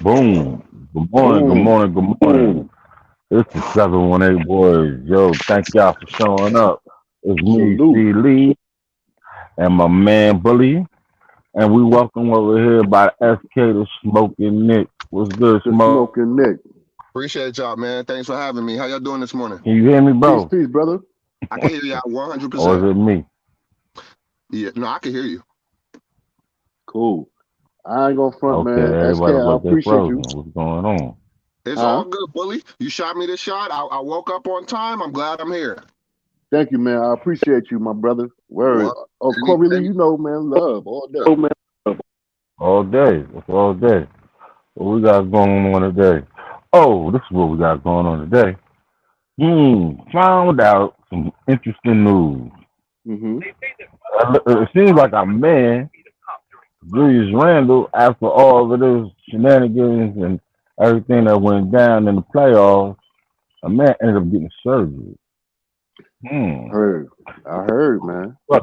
Boom. Good morning, good Boom. morning, good morning. It's the 718 boys. Yo, thank y'all for showing up. It's me, Salute. C. Lee, and my man Bully. And we welcome over here by SK the Smoking Nick. What's good, The Smoke? smoking Nick. Appreciate y'all, man. Thanks for having me. How y'all doing this morning? Can you hear me, Peace, bro? peace, brother. I can hear y'all Or is 100%. it me? Yeah, no, I can hear you. Cool. I ain't gonna front, Okay, man. SK, everybody look I like they appreciate frozen. you. What's going on? It's all Huh? good, bully. You shot me the shot. I woke up on time. I'm glad I'm here. Thank you, man. I appreciate you, my brother. Word. Well, Oh, any, Corey Lee, any, you know, man, love all day. Oh, man. All day. It's all day. What we got going on today? Oh, this is what we got going on today. Found out some interesting news. Mm-hmm. It seems like a man, Julius Randle, after all of this shenanigans and everything that went down in the playoffs, a man ended up getting surgery. Hmm. Heard. I heard, man. So,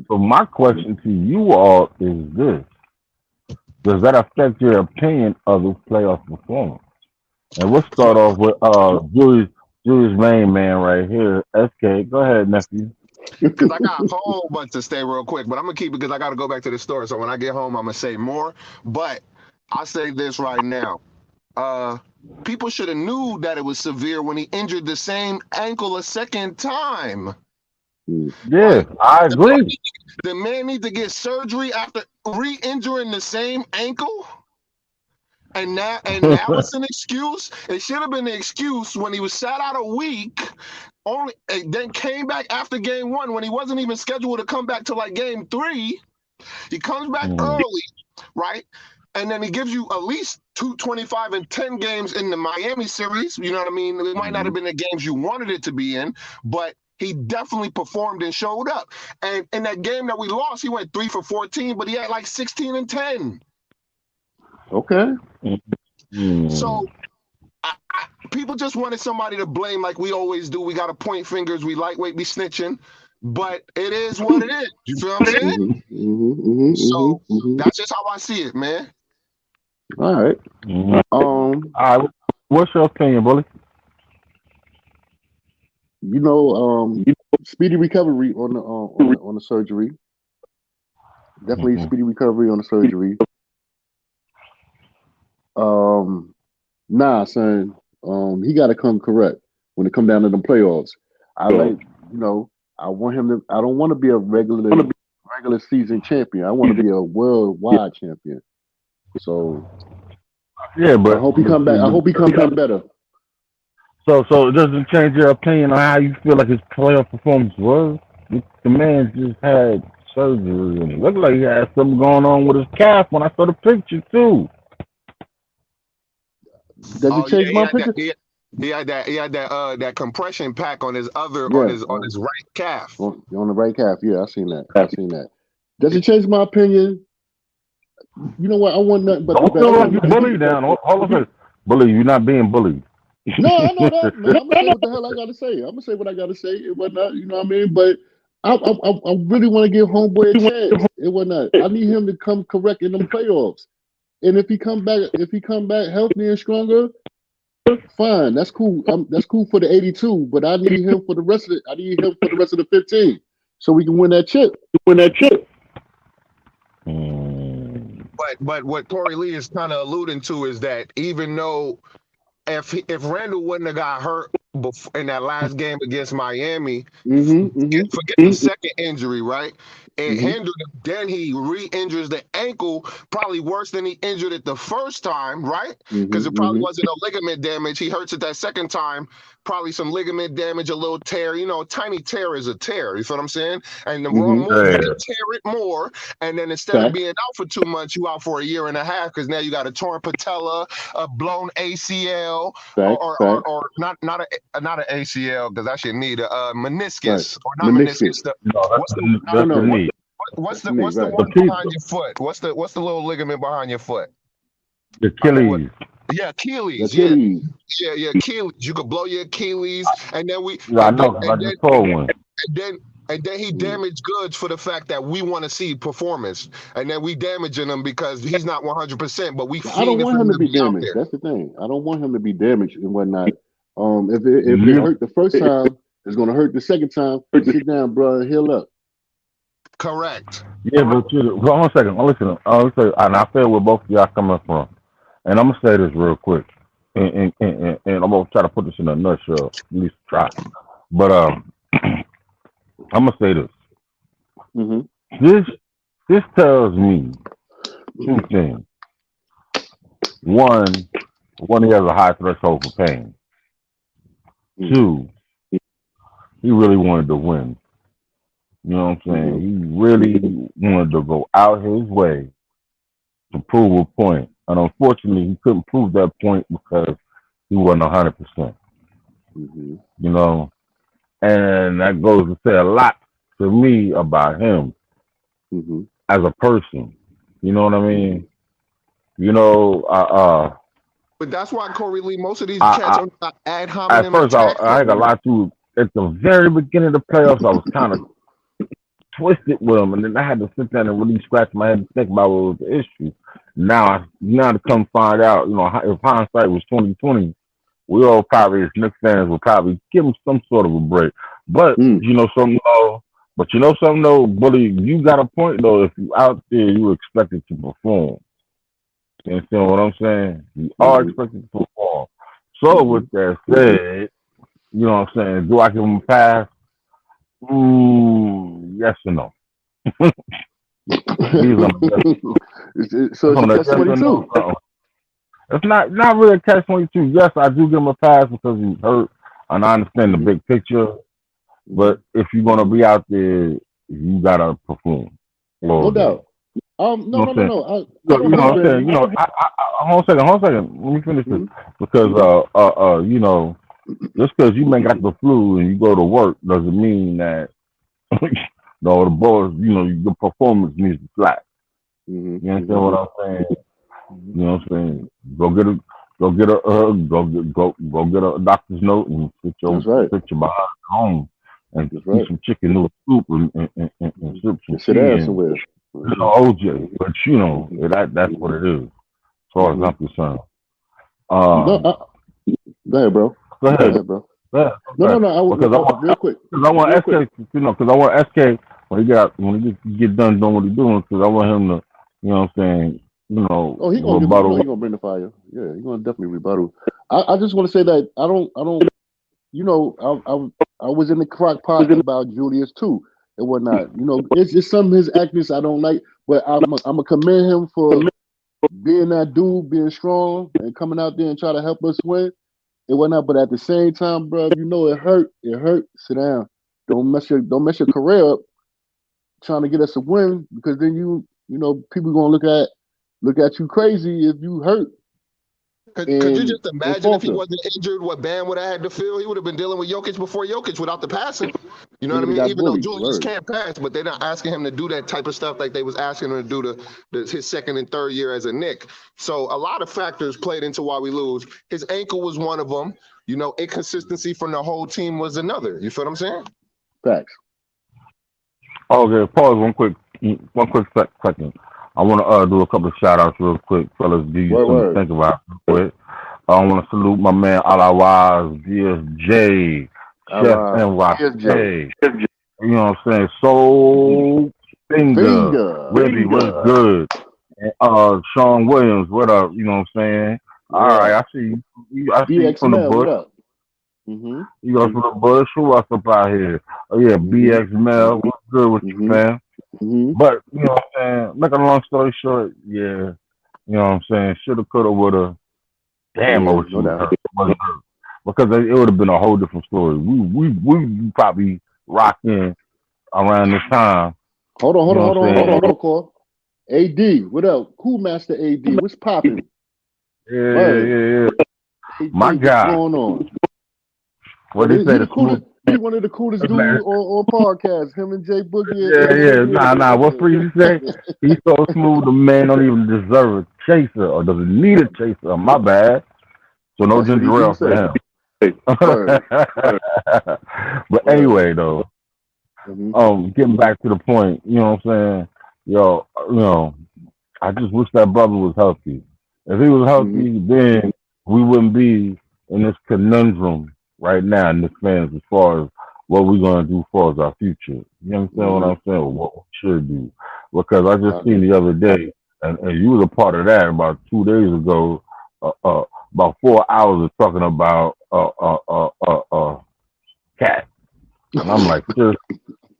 so my question to you all is this: does that affect your opinion of his playoff performance? And we'll start off with Julius main man right here. SK, go ahead, nephew. because I got a whole bunch to say real quick, but I'm gonna keep it because I got to go back to the store. So when I get home, I'm gonna say more. But I'll say this right now. Uh, People should have knew that it was severe when he injured the same ankle a second time. Mm. Yeah, Like I the man, agree. the man need to get surgery after re-injuring the same ankle. And now it's an excuse. It should have been an excuse when he was sat out a week, only and then came back after game one when he wasn't even scheduled to come back to like game three. He comes back Mm, early, right? And then he gives you at least 225 and 10 games in the Miami series. You know what I mean? It might not Mm-hmm. have been the games you wanted it to be in, but he definitely performed and showed up. And in that game that we lost, he went 3 for 14, but he had like 16 and 10. Okay. mm. So people just wanted somebody to blame like we always do. We got to point fingers. We lightweight be snitching, but it is what it is. You feel what I'm saying? Mm-hmm. Mm-hmm. Mm-hmm. So Mm-hmm. Mm-hmm. that's just how I see it, man. All right. Mm. Um, All right, what's your opinion, Bully? you know, speedy recovery on the surgery. Definitely Hmm. speedy recovery on the surgery. Nah, son. He got to come correct when it come down to the playoffs. I like, you know, I want him to. I don't want to be a regular season champion. I want to be a worldwide champion. So Yeah, I but, hope he but come see, back. I hope he come back better. so it doesn't change your opinion on how you feel like his playoff performance was. The man just had surgery and it looked like he had something going on with his calf when I saw the picture too. Does it Oh yeah, change my opinion? he had that compression pack on his other Yeah, on his right calf. on the right calf. Yeah, I seen that. I seen that. Does it change my opinion? You know what? I want nothing but the Don't best feel for like you him. If he bully down. Hold on a second. Bully, you're not being bullied. No, I know that, man. I'm gonna say what the hell I gotta say. I'm gonna say what I gotta say. It whatnot, you know what I mean? But I really want to give homeboy a chance. It whatnot. I need him to come correct in them playoffs. And if he come back healthy and stronger, fine. That's cool. That's cool for the 82. But I need him for the rest of it. I need him for the rest of the 15, so we can win that chip. Mm. But what Corey Lee is kind of alluding to is that even though if Randall wouldn't have got hurt before, in that last game against Miami, Mm-hmm. Mm-hmm. forget the second injury, right? It Mm-hmm. hindered him. Then he re-injures the ankle, probably worse than he injured it the first time, right? Because it Mm-hmm. probably Mm-hmm. wasn't a ligament damage. He hurts it that second time, probably some ligament damage, a little tear. You know, a tiny tear is a tear. You feel what I'm saying? And the wrong Mm-hmm. move, you Yeah. can tear it more. And then instead of Facts. being out for 2 months, you out for a year and a half because now you got a torn patella, a blown ACL, Facts. Facts. or not an ACL because I should need a Right. meniscus or not Meniscus. meniscus. The No, what's the not No, that's the no. what knee. what's That's the knee. the Right. The one people, behind your foot? What's the little ligament behind your foot? the I know what. Achilles. Yeah, The Achilles. Yeah, Achilles. yeah, Achilles. You could blow your Achilles, and then we Yeah, I know, 'cause I and then just saw one. and then And then he damaged goods for the fact that we want to see performance, and then we damaging him because he's not 100%. But we I don't fiending want for him to be out damaged. there. That's the thing. I don't want him to be damaged and whatnot. If it hurt the first time, it's gonna hurt the second time. Sit down, bro, and heal up. Correct. Yeah, but hold on a second. Listen, and I feel where both of y'all coming from, and I'm gonna say this real quick, and I'm gonna try to put this in a nutshell, at least try. But I'm gonna say this. Mm-hmm. This tells me two things. One, he has a high threshold for pain. Two, he really wanted to win. You know what I'm saying? He really wanted to go out his way to prove a point. And unfortunately, he couldn't prove that point because he wasn't 100%. You know? And that goes to say a lot to me about him as a person. You know what I mean? You know, but that's why Corey Lee, most of these cats are ad hominem. At first, I ain't gonna lie to you. At the very beginning of the playoffs, I was kind of twisted with him, and then I had to sit down and really scratch my head and think about what was the issue. Now to come find out, you know, if hindsight was 2020, we all probably as Knicks fans would probably give him some sort of a break. But you know something though, Bully, you got a point though. If you out there, you expected to perform. You understand what I'm saying? You are expected to perform. So with that said, you know what I'm saying? Do I give him a pass? Yes or no? So it's a catch-22. It's not really a catch-22. Yes, I do give him a pass because he's hurt, and I understand the big picture. But if you're gonna be out there, you gotta perform. No doubt. No. You know what I'm saying? You know, hold on a second. Let me finish this because you know, just because you may got the flu and you go to work doesn't mean that no, the boys, you know, your performance needs to slack. You understand what I'm saying? You know what I'm saying? Go get a doctor's note and sit your behind home and eat some chicken noodle soup and sip some sit down somewhere. You know, OJ, but you know that's what it is, as far as I'm concerned. Go ahead, bro. Go ahead, bro. No. Real quick. Because I want SK, you know, because I want SK when he get done doing what he's doing, because I want him to, you know what I'm saying, you know. Oh, he gonna bring the fire. Yeah, he's gonna definitely rebuttal. I just want to say that I don't, you know, I was in the crock pot about Julius too and whatnot. You know, it's just some of his actions I don't like, but I'm gonna commend him for being that dude, being strong and coming out there and try to help us win and whatnot. But at the same time, bro, you know it hurt. Sit down. Don't mess your career up trying to get us a win, because then you know people gonna look at you crazy if you hurt. Could you just imagine if he wasn't injured, what Bam would have had to feel? He would have been dealing with Jokic before Jokic without the passing. You know what I mean? Even though Julius can't pass, but they're not asking him to do that type of stuff like they was asking him to do his second and third year as a Knick. So a lot of factors played into why we lose. His ankle was one of them. You know, inconsistency from the whole team was another. You feel what I'm saying? Facts. Okay, pause one quick second. I want to do a couple of shout outs real quick, fellas. Do you something to think about real quick? I want to salute my man Alawaz, DSJ, Chef NYJ. You know what I'm saying? Soul Finger. Really, what's good? And Sean Williams, what up? You know what I'm saying? All right, I see you. I see you from the bush. You guys from the bush? Who else up out here? Oh yeah, BX Mel. What's good with you, man? But you know what I'm saying? Make a long story short, yeah. You know what I'm saying? Shoulda, coulda, woulda. Damn, I wish it wasn't hurt. Because it would have been a whole different story. We probably rocking around this time. Hold on, Cole. AD, what up? Cool Master AD, what's popping? Yeah. My God. What's going on? What they say? He's one of the coolest dudes on podcasts. Him and Jay Boogie. Yeah. Nah. What Freeze say? He's so smooth. The man don't even deserve a chaser, or doesn't need a chaser. My bad. So no ginger ale for him. But anyway, though, Getting back to the point, you know what I'm saying? Yo, I just wish that brother was healthy. If he was healthy, then we wouldn't be in this conundrum right now in this fans as far as what we're gonna do for our future. You understand what I'm saying? What we should do. Because I just seen the other day, and you was a part of that about 2 days ago, about 4 hours of talking about cat. And I'm like, just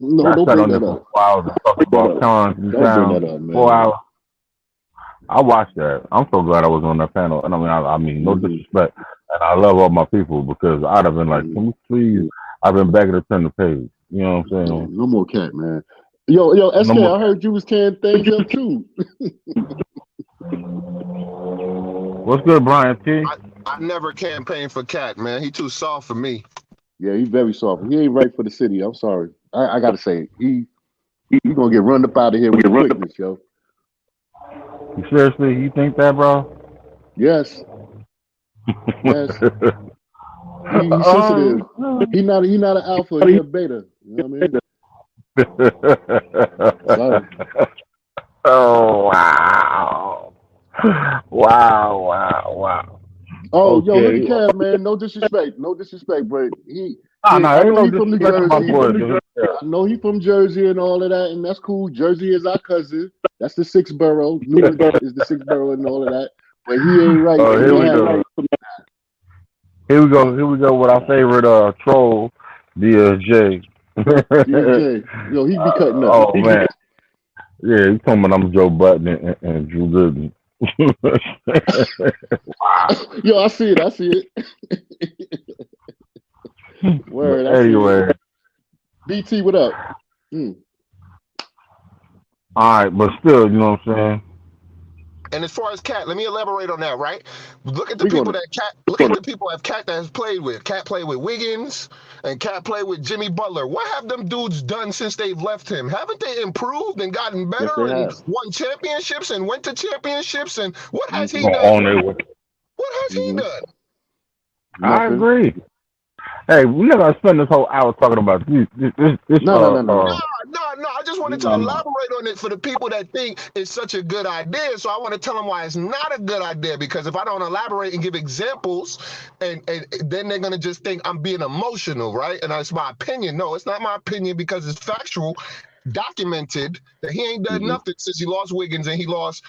No, I don't sat bring on there that for up. 4 hours and talked about cons and Don't bring sounds. that up, man. 4 hours. I watched that. I'm so glad I was on that panel. And I mean, no disrespect. And I love all my people because I'd have been like, can we please? I've been begging to turn the page. You know what I'm saying? No more cat, man. Yo, SK, I heard you was tearing things up too. What's good, Brian T? I never campaigned for Cat, man. He too soft for me. Yeah, he's very soft. He ain't right for the city. I'm sorry. I gotta say, he gonna get run up out of here with quickness, yo. You seriously, you think that, bro? Yes. Yes. He's sensitive. He not an alpha. He a beta. You know what I mean? Sorry. Oh wow! Wow! Oh, okay. Yo, look at Cam, man. No disrespect, but I ain't know no he from New disrespect to my Jersey. boy, I know he from Jersey and all of that, and that's cool. Jersey is our cousin. That's the sixth borough. Newark is the sixth borough and all of that. But he ain't right. Oh, here we go. Here we go with our favorite troll, DSJ. DSJ. Yo, he be cutting up. Oh man. Yeah, he's talking about I'm Joe Button and Drew Gooden. Yo, I see it. Word. Anyway. BT, what up? All right, but still, you know what I'm saying? And as far as Cat, let me elaborate on that, right? Look at the people that Cat that has played with. Cat played with Wiggins and Cat played with Jimmy Butler. What have them dudes done since they've left him? Haven't they improved and gotten better and won championships and went to championships? And what has he done? What has he done? I agree. Hey, we're not gonna spend this whole hour talking about this. No. I just wanted to elaborate on it for the people that think it's such a good idea. So I want to tell them why it's not a good idea. Because if I don't elaborate and give examples, and then they're gonna just think I'm being emotional, right? And that's my opinion. No, it's not my opinion because it's factual, documented that he ain't done nothing since he lost Wiggins and he lost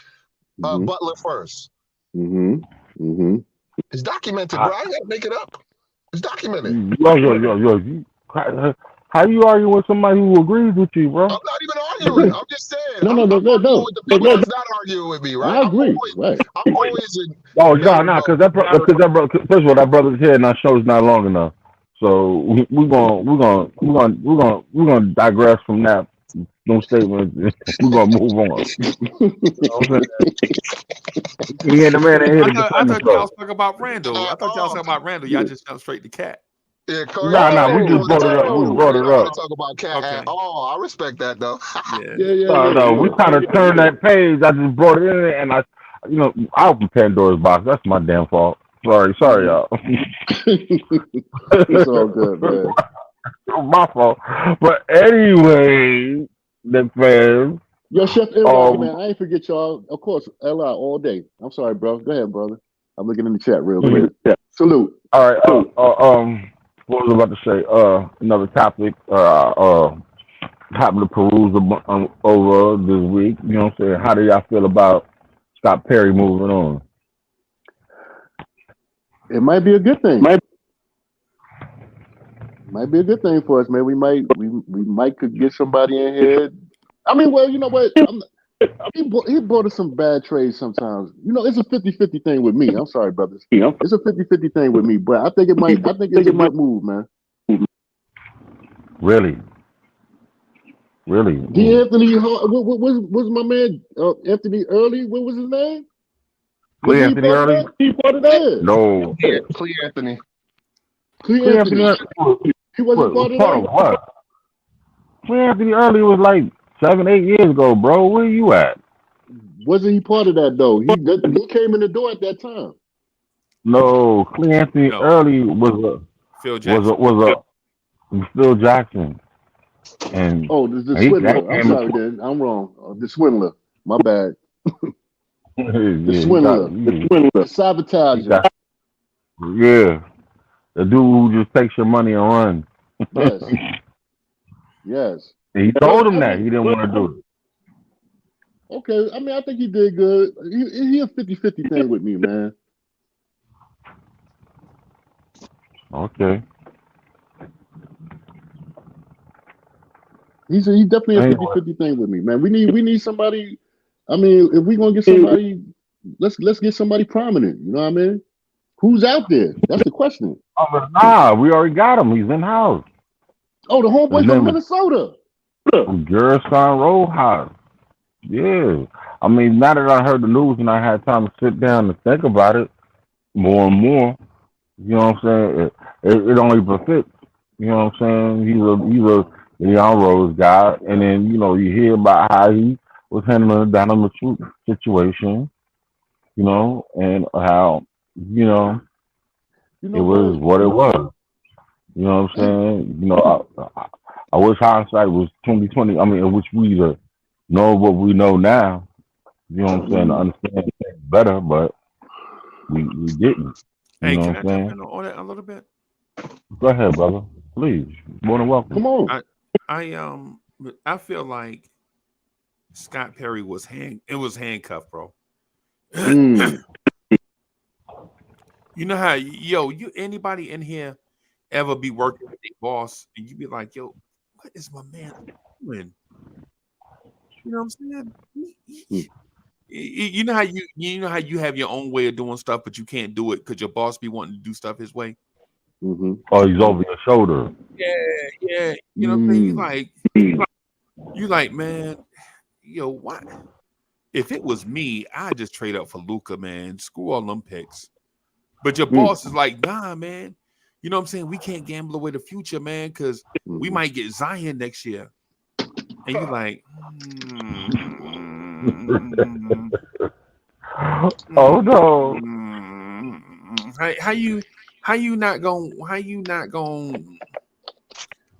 Butler first. It's documented, bro. I gotta make it up. It's documented. Yo. How you arguing with somebody who agrees with you, bro? I'm not even arguing. I'm just saying. No. With the people that's not arguing with me, right? I agree. I'm always in. Oh, no, because that brother. First of all, that brother's head and our show's not long enough. So we're gonna digress from that. No statements. We're gonna move on. I thought y'all was talking about Randall. I thought y'all was talking about Randall. Y'all just jumped straight to Cat. Yeah, Corey. No, we just brought it up. We brought it up. I don't want to talk about Cat at all. I respect that though. No, we kind of turned that page. I just brought it in, and I opened Pandora's box. That's my damn fault. Sorry, y'all. It's all good, man. My fault. But anyway, the fans. Yo, Chef Iraq, man, I ain't forget y'all. Of course, LI all day. I'm sorry, bro. Go ahead, brother. I'm looking in the chat real quick. Yeah. Salute. All right. What was I about to say? Another topic. Happened to peruse over this week. You know what I'm saying? How do y'all feel about Scott Perry moving on? It might be a good thing. Might be a good thing for us, man. We might could get somebody in here. I mean, well, you know what? He brought us some bad trades sometimes. You know, it's a 50-50 thing with me. I'm sorry, brothers. It's a 50-50 thing with me, but I think it's a good move, man. Really? Anthony, what was my man Anthony Early? What was his name? Clear Anthony Early? He part of that? No. Clear Anthony. Clear Anthony. He wasn't part of that. What? Clear Anthony Early was like 7-8 years ago, bro. Where you at? Wasn't he part of that though? He came in the door at that time. No, Clear Anthony Early was Phil Jackson. And the swindler. I'm sorry, then I'm wrong. The swindler. My bad. The swindler. The sabotager. Yeah. The dude who just takes your money and runs. Yes. Yes. And he told him that he didn't want to do it. Okay, I mean, I think he did good. He a 50-50 thing with me, man. Okay. He's definitely a 50-50 thing with me, man. We need somebody. I mean, if we're gonna get somebody, let's get somebody prominent. You know what I mean? Who's out there? That's the question. Nah, we already got him. He's in house. Oh, the homeboy from Minnesota. Gerson Rojas. Yeah. I mean, now that I heard the news and I had time to sit down and think about it more and more, you know what I'm saying? It only befits. You know what I'm saying? He's a Leon Rose guy, and then you hear about how he was handling the dynamic situation, and how it was what it was. You know what I'm saying? I wish hindsight was 2020. I mean, in which we know what we know now. You know what I'm saying? To understand things better, but we didn't. Hey, You know can what I I'm saying? jump in on that a little bit? Go ahead, brother. Please. More than welcome. Come on. I feel like Scott Perry was handcuffed, bro. You know how anybody in here ever be working with a boss and you be like, yo, what is my man doing? You know what I'm saying? You know how you have your own way of doing stuff, but you can't do it because your boss be wanting to do stuff his way. Mm-hmm. Oh, he's over your shoulder. Yeah. You know what I'm saying? You like, man, what? If it was me, I'd just trade up for Luka, man. Screw all them picks. But your boss is like, nah, man. You know what I'm saying? We can't gamble away the future, man, because we might get Zion next year. And you're like, oh no. How you not going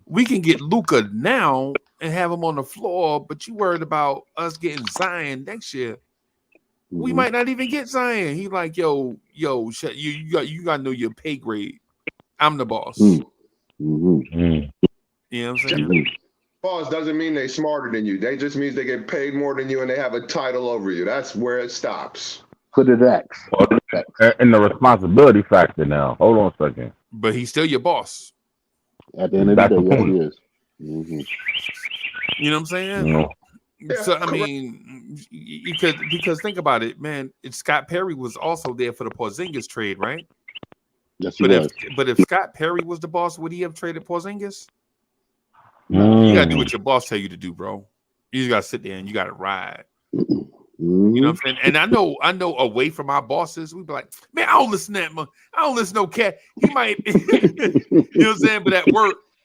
we can get Luka now and have him on the floor, but you worried about us getting Zion next year. We might not even get Zion. He like, yo, you gotta know your pay grade. I'm the boss. You know what I'm saying? Boss doesn't mean they're smarter than you. They just means they get paid more than you and they have a title over you. That's where it stops. Put it X. And the responsibility factor now. Hold on a second. But he's still your boss. At the end of the day, yes, he is. You know what I'm saying? Yeah, so I mean, because think about it, man. Scott Perry was also there for the Porzingis trade, right? Yes, he was. But if Scott Perry was the boss, would he have traded Porzingis? You gotta do what your boss tell you to do, bro. You just gotta sit there and you gotta ride. You know what I'm saying? And I know away from our bosses, we'd be like, man, I don't listen to that, man. I don't listen to no cat. He might, you know what I'm saying? But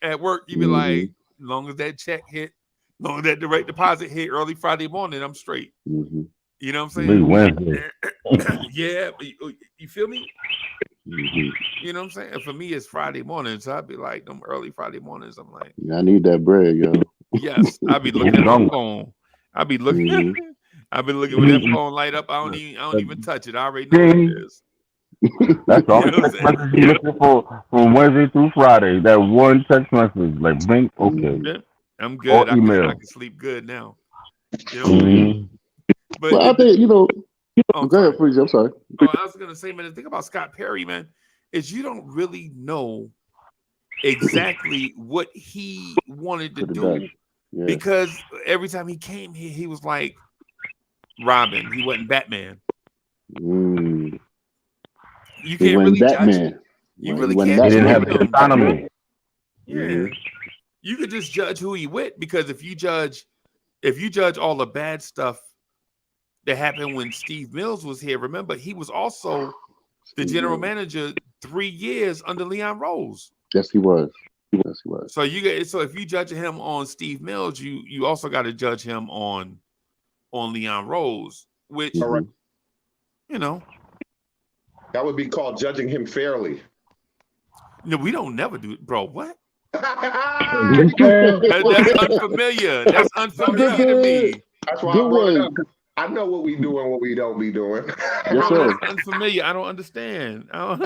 at work, you be like, as long as that check hit, as long as that direct deposit hit early Friday morning, I'm straight. You know what I'm saying? Wednesday. Yeah, you feel me? You know what I'm saying? For me, it's Friday morning, so I'd be like, them early Friday mornings, I'm like, yeah, I need that bread, yo. Yes, I'd be looking at my phone. I'd be looking. I've been looking when that phone light up. I don't even touch it. I already know what it is. That's all text message you looking for from Wednesday through Friday. That one text message, like blink, okay. Yeah, I'm good. I can sleep good now. You know? But I think, go ahead, Freezy. I'm sorry. I was gonna say, man, the thing about Scott Perry, man, is you don't really know exactly what he wanted to do. Yeah. Because every time he came here, he was like Robin. He wasn't Batman. You can't really judge him. You really can't. He didn't have the autonomy. Yeah. You could just judge who he with, because if you judge all the bad stuff that happened when Steve Mills was here, remember he was also the general manager 3 years under Leon Rose. Yes, he was. Yes, he was. So if you judge him on Steve Mills, you also got to judge him on Leon Rose, which that would be called judging him fairly. No, we don't never do it, bro. What? That's unfamiliar. That's unfamiliar to me. That's why Good I brought it one. up. 'Cause I know what we do and what we don't be doing. Yes, Bro, sir. that's unfamiliar. I don't understand. I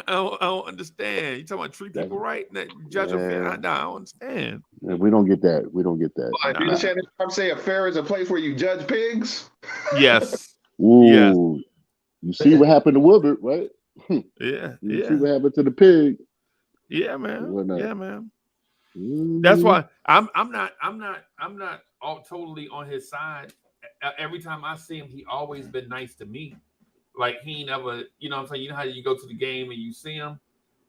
don't understand. You talking about treat people right? Judge a fair? I don't understand. We don't get that. We don't get that. Didn't Shannon Sharp say a fair is a place where you judge pigs? Yes. Ooh, Yes. you see what happened to Wilbert, right? Yeah. You see what happened to the pig. Yeah, man. Whatnot. Yeah, man. Mhm. That's why I'm not all totally on his side. Every time I see him, he always been nice to me. Like he ain't ever, you know what I'm saying? You know how you go to the game and you see him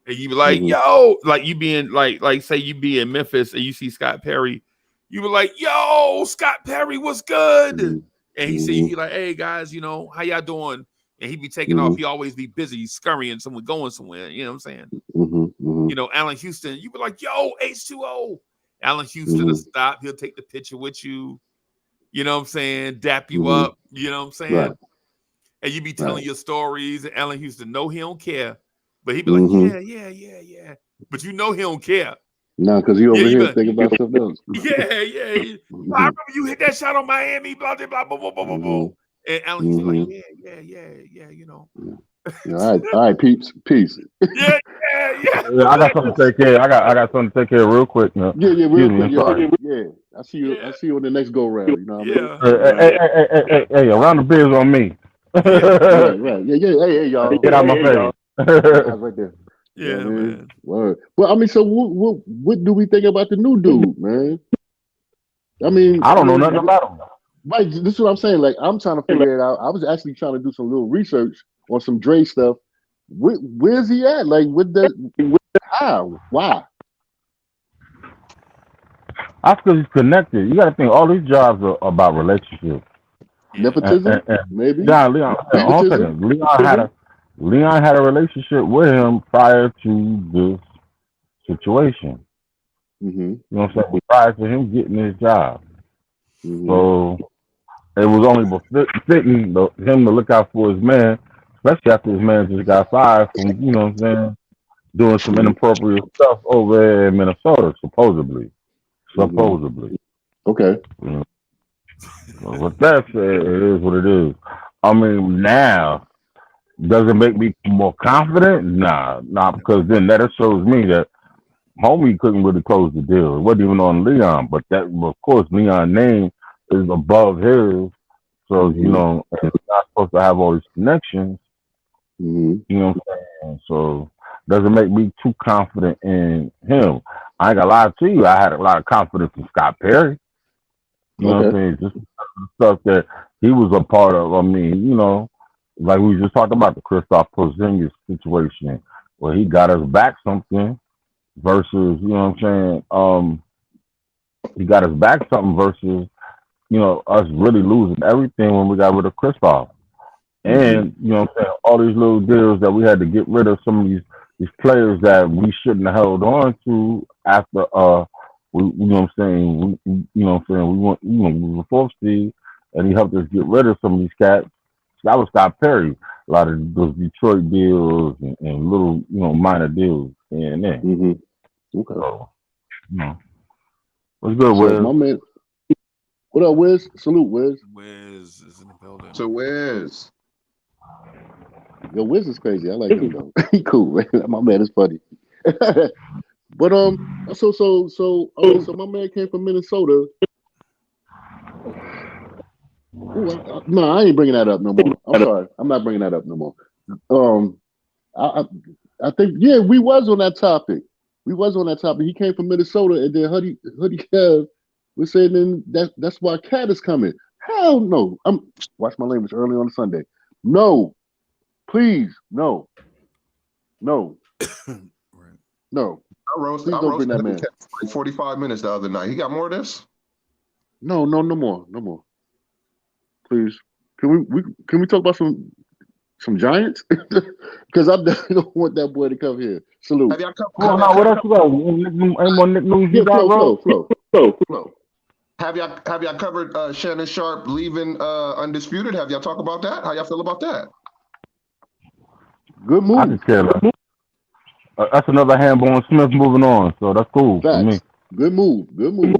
and you be like, yo, like you being like say you be in Memphis and you see Scott Perry, you be like, yo, Scott Perry was good. And he see he like, hey guys, you know, how y'all doing? And he be taking off. He always be busy scurrying somewhere, going somewhere. You know what I'm saying? You know, Allen Houston, you be like, yo, H2O. Allen Houston will stop. He'll take the picture with you. You know what I'm saying? Dap you up. You know what I'm saying? Right. And you be telling your stories. And Allen Houston, no, he don't care. But he be like, yeah. But you know he don't care. No, because he over here thinking about something else. Yeah. I remember you hit that shot on Miami, blah, blah, blah, blah, blah, blah, blah. And Allen Houston like, yeah, you know. All right, peeps, peace. Yeah. I got something to take care. I got something to take care of real quick now. Yeah, real quick. Sorry. Yeah. I see you. I see you on the next go round. You know what I mean? Hey, a round of beers on me. Right. Yeah. Hey, y'all. Get out my face. Right there. Yeah, man. Word. Well, I mean, so what do we think about the new dude, man? I mean, I don't know nothing about him. Right, this is what I'm saying. Like, I'm trying to figure it out. I was actually trying to do some little research on some Dre stuff. Where's he at? Like, how? Why? That's because he's connected. You got to think all these jobs are about relationships. Nepotism, maybe. Yeah, Leon. Hold on a second. Leon had a relationship with him prior to this situation. You know what I'm saying? Prior to him getting his job. So it was only fitting him to look out for his man, especially after his man just got fired from, you know what I'm saying, doing some inappropriate stuff over there in Minnesota, supposedly. Okay. So with that said, it is what it is. I mean, now, does it make me more confident? Nah, because then that shows me that homie couldn't really close the deal. It wasn't even on Leon, but that, of course, Leon's name is above his. So, you know, he's not supposed to have all these connections. You know what I'm saying? So, doesn't make me too confident in him. I ain't gonna lie to you. I had a lot of confidence in Scott Perry. You know what I'm saying? Just the stuff that he was a part of. I mean, you know, like we just talked about the Kristaps Porzingis situation, where he got us back something versus, you know what I'm saying? He got us back something versus, you know, us really losing everything when we got rid of Kristaps. And, you know what I'm saying, all these little deals that we had to get rid of some of these players that we shouldn't have held on to after we, you know what I'm saying, we were fourth seed, and he helped us get rid of some of these cats. That was Scott Perry. A lot of those Detroit deals and little, you know, minor deals here and there. Okay. So, you know, what's good, Wiz? My man. What up, Wiz? Salute, Wiz. Wiz is in the building. So Wiz. Yo, Wiz is crazy. I like him though. He cool. My man is funny. But so my man came from Minnesota. No, I ain't bringing that up no more. I'm sorry. I'm not bringing that up no more. I think we was on that topic. He came from Minnesota, and then Hoodie Kev was saying then that's why Cat is coming. Hell no. Watch my language early on Sunday. No. Please, no. Right. No. I roasted bring that man. Like 45 minutes the other night. He got more of this? No more. Please. Can we talk about some Giants? Because I don't want that boy to come here. Salute. Have y'all What else you got? Any more Nick news you got, Flow. Have y'all covered Shannon Sharp leaving Undisputed? Have y'all talked about that? How y'all feel about that? Good move. I can care less. That's another handball on Smith moving on. So that's cool for me. Facts. Good move. Good move.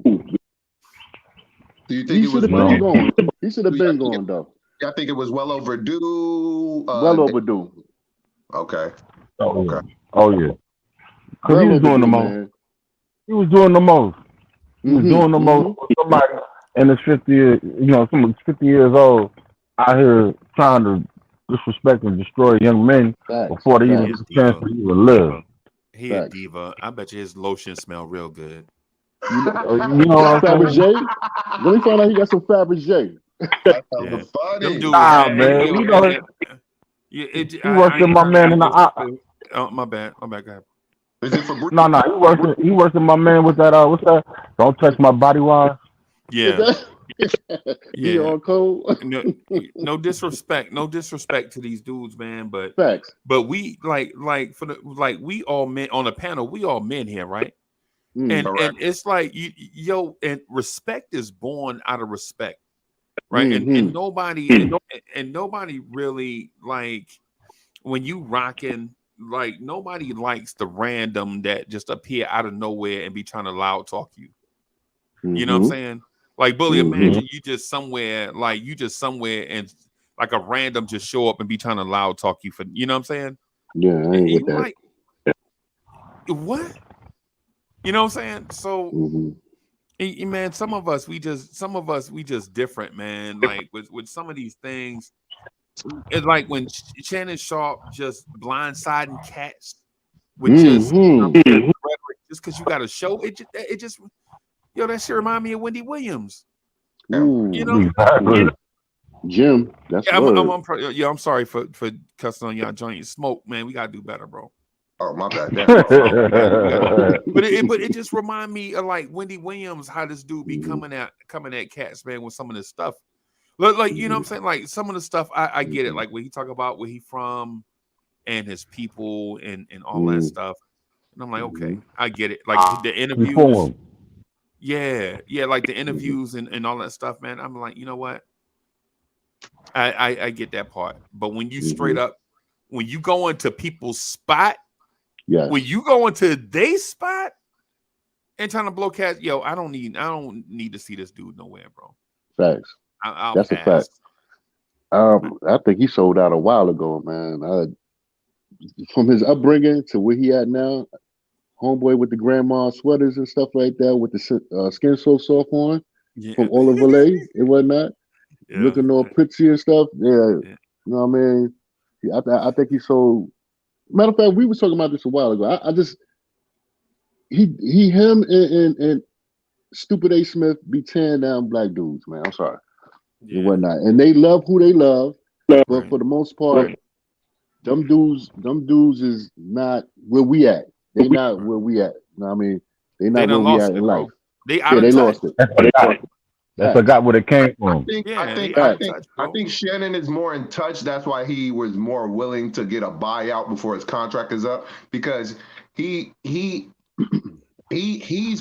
Do you think He it was should have been going. He should have Do y'all been think going though. I think it was well overdue. Well overdue. Okay. Oh yeah. Okay. Oh yeah. Because Well he was doing the overdue, most. man. He was doing the most. He was Mhm, doing the most. Somebody in his 50 years, someone's 50 years old out here trying to disrespect and destroy young men Facts. before they even Facts. get a chance to even live. He a Facts. diva. I bet you his lotion smell real good. You know, You know what I'm saying? Fabergé. Let me find out he got some Fabergé. That's Yeah. hella funny. Them dudes, Nah, man. You know, he works with my man in the. Oh, my bad. Go ahead. Is it for Bruce? No, he works with my man with that. What's that? Don't touch my body wash. Yeah. He Yeah. on cold. No disrespect to these dudes, man. But Facts. we we all men on the panel. We all men here, right? And Correct. it's like and respect is born out of respect, right? And nobody and nobody really like when you rocking. Like nobody likes the random that just appear out of nowhere and be trying to loud talk you. You know what I'm saying? Like Bully, imagine you just somewhere and like a random just show up and be trying to loud talk you for, you know what I'm saying? Yeah, I ain't with that. Like, what? You know what I'm saying? So man, some of us we just different, man. Like with some of these things. It's like when Shannon Sharp just blindsiding cats with just because you got a show. It just that shit remind me of Wendy Williams. Ooh. You know, Exactly. Jim, that's I'm sorry for cussing on y'all joint. Smoke, man. We gotta do better, bro. Oh, my bad. But it just remind me of like Wendy Williams, how this dude be coming at cats, man, with some of this stuff. Like, you know what I'm saying? Like some of the stuff, I get it. Like when he talk about where he from and his people and all that stuff. And I'm like, okay, I get it. Like the interviews. Yeah, like the interviews and all that stuff, man. I'm like, you know what? I get that part. But when you straight up, when you go into people's spot, when you go into their spot and trying to blow cats, I don't need to see this dude nowhere, bro. Facts. That's pass. a fact. I think he sold out a while ago, man. From his upbringing to where he at now, homeboy with the grandma sweaters and stuff like that, with the skin so soft on from Oliver Lay and whatnot, looking all pretty and stuff. Yeah, you know what I mean. I think he sold. Matter of fact, we were talking about this a while ago. Him and Stupid A. Smith be tearing down black dudes, man. I'm sorry. And whatnot. And they love who they love. But for the most part, them dudes is not where we at. They not where we at. You know what I mean? They not where we at in life. They lost it. They forgot where it came from. I think Shannon is more in touch. That's why he was more willing to get a buyout before his contract is up, because he's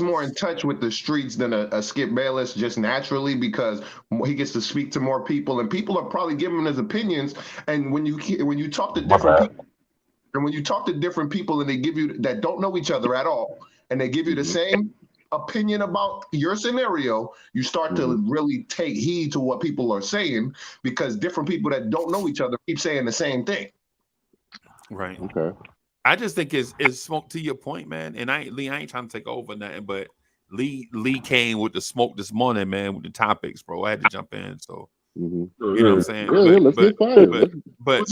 more in touch with the streets than a Skip Bayless, just naturally, because he gets to speak to more people, and people are probably giving him his opinions. And when you talk to different people, and when you talk to different people, and they give you that don't know each other at all, and they give you the same opinion about your scenario, you start to really take heed to what people are saying, because different people that don't know each other keep saying the same thing. Right. Okay. I just think it's smoke, to your point, man. And I ain't trying to take over nothing, but Lee came with the smoke this morning, man, with the topics, bro. I had to jump in, so you know what I'm saying. Let's get fired. But I'm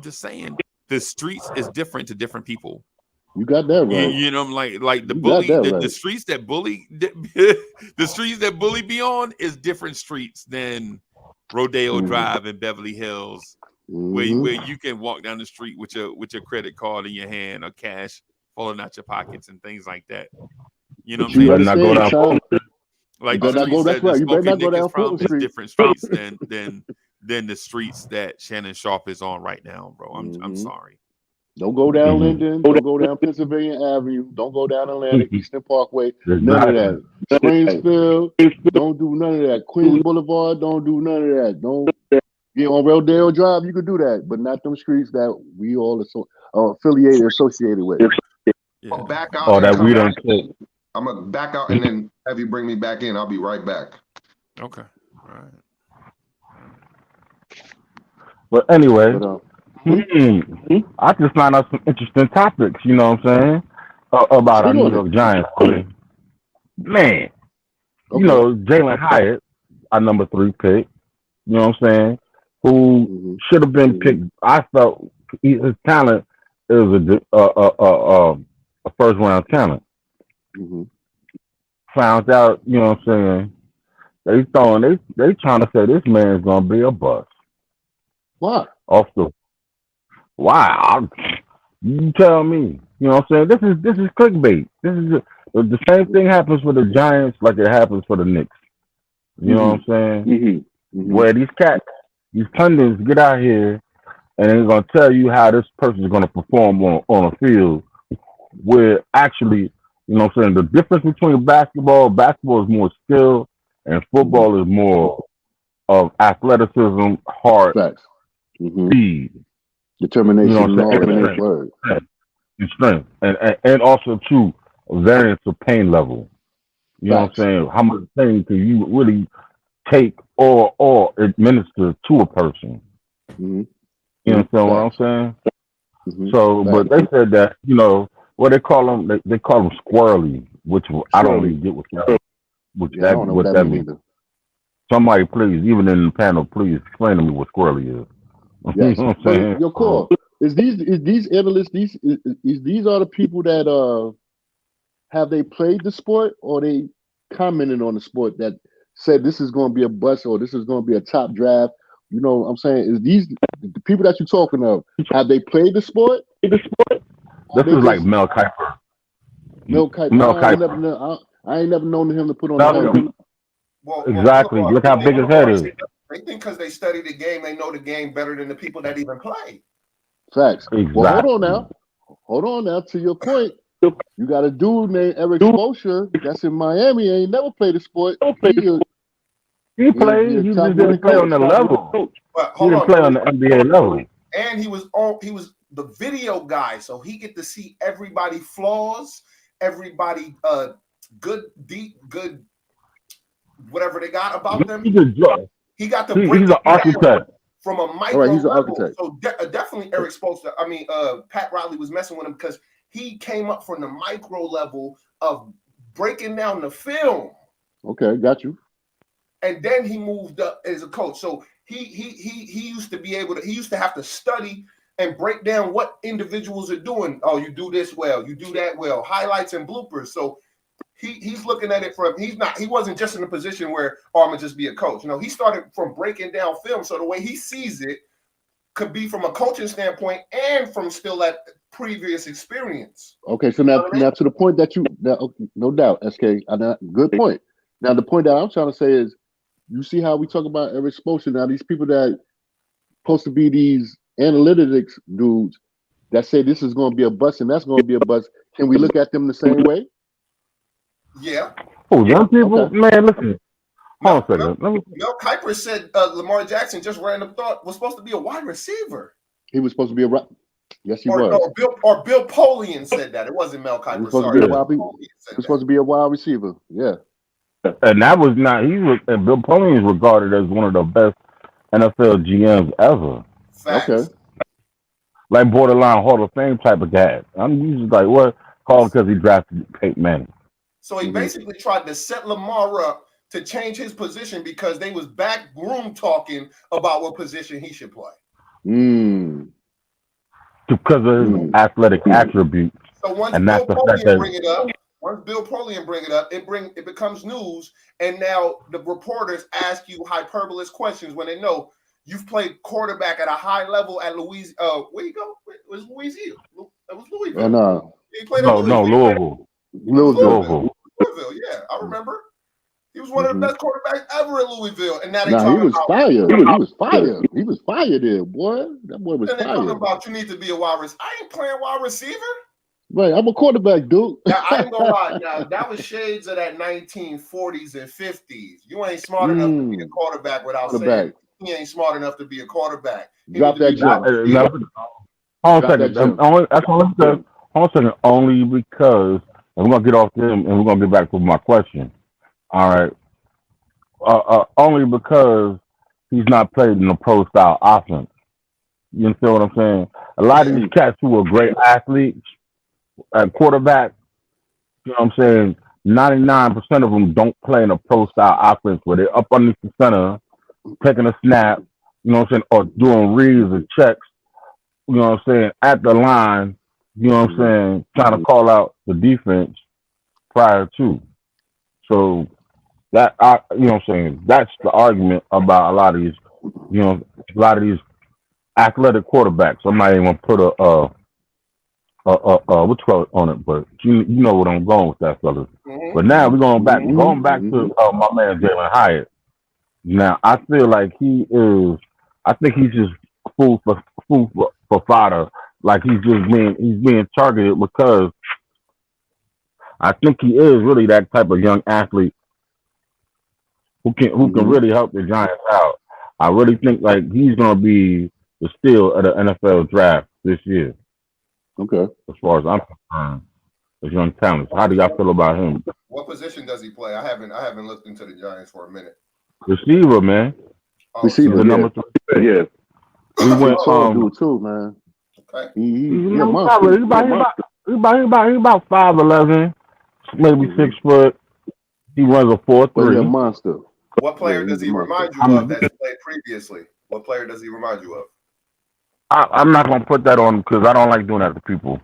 just saying, the streets is different to different people. You got that right. You know, like the bully, the streets that bully, the streets that bully be on is different streets than Rodeo Drive in Beverly Hills. Where you can walk down the street with your credit card in your hand or cash falling out your pockets and things like that. You know what I'm saying? Not go down. Like the streets that the smoking niggas from is different streets than the streets that Shannon Sharp is on right now, bro. I'm sorry. Don't go down Linden. Don't go down Pennsylvania Avenue. Don't go down Atlantic, Eastern Parkway. None of that. Springfield, don't do none of that. Queens Boulevard, don't do none of that. Don't. Yeah, on Rodeo Drive, you could do that, but not them streets that we all associated with. I'll back out Oh, and that come we back. don't take. I'm gonna back out and then have you bring me back in. I'll be right back. Okay. All right. But anyway, But, I just found out some interesting topics. You know what I'm saying about our Speak New on York it. Giants. Man, Okay. you know Jalen Hyatt, our number 3 pick. You know what I'm saying? Who should have been picked? I felt his talent is a first round talent. Found out, you know what I'm saying? They trying to say this man's gonna be a bust. Why? Off the wow, you tell me. You know what I'm saying? This is clickbait. This is the same thing happens for the Giants like it happens for the Knicks. You know what I'm saying? Where these cats, these pundits get out here and they're gonna tell you how this person is gonna perform on a field where actually, you know what I'm saying, the difference between basketball is more skill and football is more of athleticism, heart, speed, determination, you know what I'm saying? And strength. And also too variance of pain level. You know what I'm saying? How much pain can you really take or administer to a person? You understand what I'm saying? So, but they said that, you know, what they call them, they call them squirrely, which I don't really get what that means. Either. Somebody, please, even in the panel, please explain to me what squirrely is. Yes, but your call is these analysts. These are the people that have they played the sport or they commented on the sport that said this is going to be a bust or this is going to be a top draft. You know what I'm saying? Is these the people that you're talking of? Have they played the sport? This is like Mel Kiper. Mel Kiper. I ain't never known him to put on the helmet. Well, exactly. Look how big his head is. They think because they study the game, they know the game better than the people that even play. Facts. Exactly. Well, hold on now. To your point, you got a dude named Eric Spoelstra that's in Miami. Ain't never played the sport. He played. He just didn't play on the level. He didn't play on the NBA level. And he was the video guy, so he get to see everybody flaws, everybody good whatever they got about them. He got to break he's an architect from a micro he's an level. architect. So definitely Eric Spoelstra. I mean, Pat Riley was messing with him because he came up from the micro level of breaking down the film. Okay, got you. And then he moved up as a coach. So he used to be able to. He used to have to study and break down what individuals are doing. Oh, you do this well, you do that well. Highlights and bloopers. So he's looking at it from. He wasn't just in a position where I'm gonna just be a coach. No, he started from breaking down film. So the way he sees it could be from a coaching standpoint and from still that previous experience. Okay, so now to the point that no doubt, SK, good point. Now the point that I'm trying to say is, you see how we talk about Eric Spoelstra. Now these people that supposed to be these analytics dudes that say this is going to be a bust and that's going to be a bust. Can we look at them the same way? Yeah. Oh, young people, okay. Man, listen. Hold on a second. Mel Kiper said Lamar Jackson, just random thought, was supposed to be a wide receiver. He was supposed to be a yes, he was. No, Bill Polian said that. It wasn't Mel Kiper. He was supposed to be a wide receiver. Yeah. And that was not. And Bill Polian is regarded as one of the best NFL GMs ever. Facts. Okay. Like borderline Hall of Fame type of guy. I'm usually like, what? Called because he drafted Peyton Manning. So he basically tried to set Lamar up to change his position because they was back room talking about what position he should play. Because of his athletic attributes. So once Bill Polian bring it up, it becomes news, and now the reporters ask you hyperbolous questions when they know you've played quarterback at a high level at Louisiana. Where you go? It was Louisiana. It was Louisville. He played Louisville. Louisville, yeah, I remember. He was one of the best quarterbacks ever at Louisville, and now they talking about fired. He was fired there, boy. That boy was fired. They're talking about you need to be a wide receiver. I ain't playing wide receiver. Right, I'm a quarterback, dude. Now, I ain't gonna lie. Now, that was shades of that 1940s and 50s. You ain't smart enough to be a quarterback without saying. he ain't smart enough to be a quarterback. Drop that jump. Hold on a second. That's all I'm saying. Hold on a second. Only because, and we're gonna get off them, and we're gonna get back to my question. All right. Only because he's not played in a pro style offense. You understand what I'm saying? A lot of these cats who are great athletes at quarterback, you know what I'm saying? 99% of them don't play in a pro style offense where they're up underneath the center, taking a snap, you know what I'm saying, or doing reads or checks, you know what I'm saying, at the line, you know what I'm saying, trying to call out the defense prior to. So that, you know what I'm saying, that's the argument about a lot of these, you know, a lot of these athletic quarterbacks. I'm not even gonna put a what's called on it, but you know what I'm going with that, fellas. But now we're going back to my man Jalen Hyatt. Now I feel like he's just food for fodder. Like he's being targeted because I think he is really that type of young athlete who can really help the Giants out. I really think like he's gonna be the steal of the NFL draft this year. Okay. As far as I'm concerned, as young talent. How do y'all feel about him? What position does he play? I haven't looked into the Giants for a minute. Receiver, man. Receiver, number 3. Yeah. He went too, man. Okay. He's about 5'11", maybe 6 foot. He runs a 4.3. He's a monster. What player does he remind you of that he played previously? What player does he remind you of? I'm not gonna put that on because I don't like doing that to people.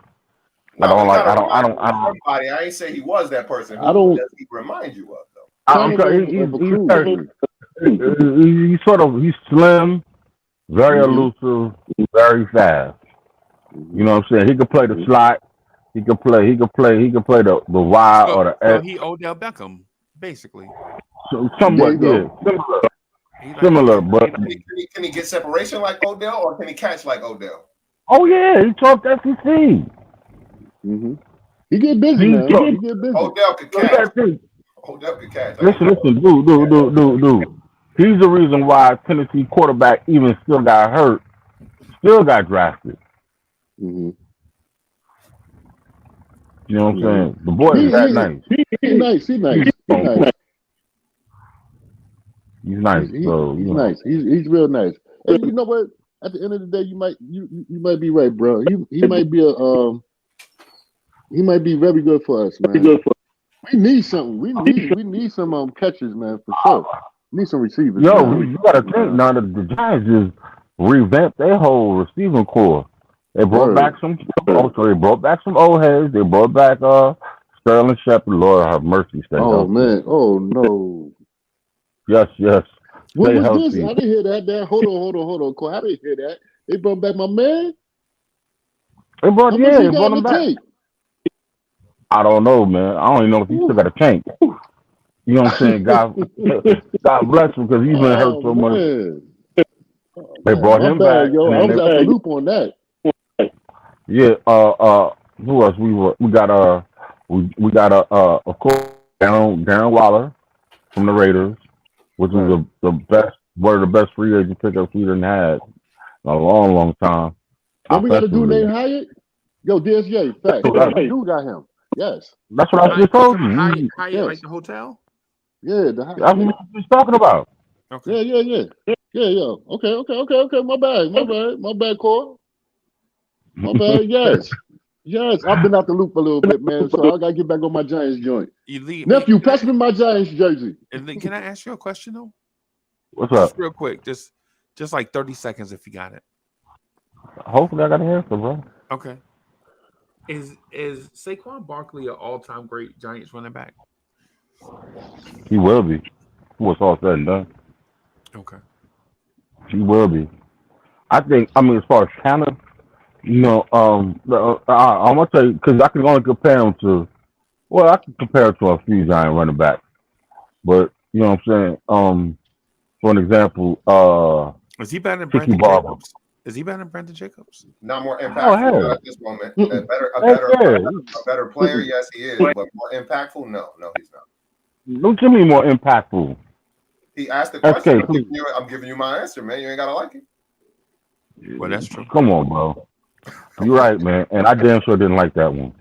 No, somebody. I ain't say he was that person. Who does he remind you of though? He's slim, very elusive, very fast. You know what I'm saying? He could play the slot. He could play the wide or the X. So he Odell Beckham, basically. So somewhat, similar, but can he get separation like Odell, or can he catch like Odell? Oh yeah, he talked SEC. He get busy, man. He get busy. Odell could catch. Odell could catch. Listen, dude. He's the reason why Tennessee quarterback even still got hurt, still got drafted. You know what I'm saying? The boy is that nice. He's nice. He's nice. He's nice. He's nice. He's real nice. And you know what? At the end of the day, you might be right, bro. He might be very good for us, man. We need something. We need some catches, man, for sure. We need some receivers. Yo, you gotta think now that the Giants just revamped their whole receiving core. They brought back some old heads. They brought back Sterling Shepard. Lord have mercy. Oh man. Oh no. Yes. What was this? I didn't hear that. Hold on, Corey. I didn't hear that. They brought back my man. They brought him back. Tank? I don't know, man. I don't even know if he still got a tank. You know what I'm saying? God bless him because he's been hurt so much. They brought him back. Yo, I was out the loop on that. Yeah. Who else? We got of course Darren Waller from the Raiders, which is one of the best free agent pickups we done had in a long time. Don't we got a dude named Hyatt? Yo, DSJ, fact. You got him. Yes. That's what I just told you. Hyatt, like the hotel? Yeah, the Hyatt. That's what I was talking about. Okay. Yeah. Okay. My bad, Cole. My bad. Yes. I've been out the loop a little bit, man. So I gotta get back on my Giants joint. Nephew, pass me my Giants jersey. And then, can I ask you a question though? What's up? Just real quick, just like 30 seconds if you got it. Hopefully I got an answer, bro. Okay. Is Saquon Barkley an all-time great Giants running back? He will be. What's all said and done. Okay. He will be. I mean, as far as talent, you know, I'm gonna tell you because I can only compare him to. Well, I can compare it to a few Giant running backs, but you know what I'm saying. For an example, is he better than Brandon Jacobs? Is he better than Brandon Jacobs? Not more impactful at this moment. A better player, yes, he is. But more impactful, no, he's not. Don't give me more impactful. He asked the question. SK, I'm giving you my answer, man. You ain't gotta like it. Well, that's true. come on, bro. You're right, man. And I damn sure didn't like that one.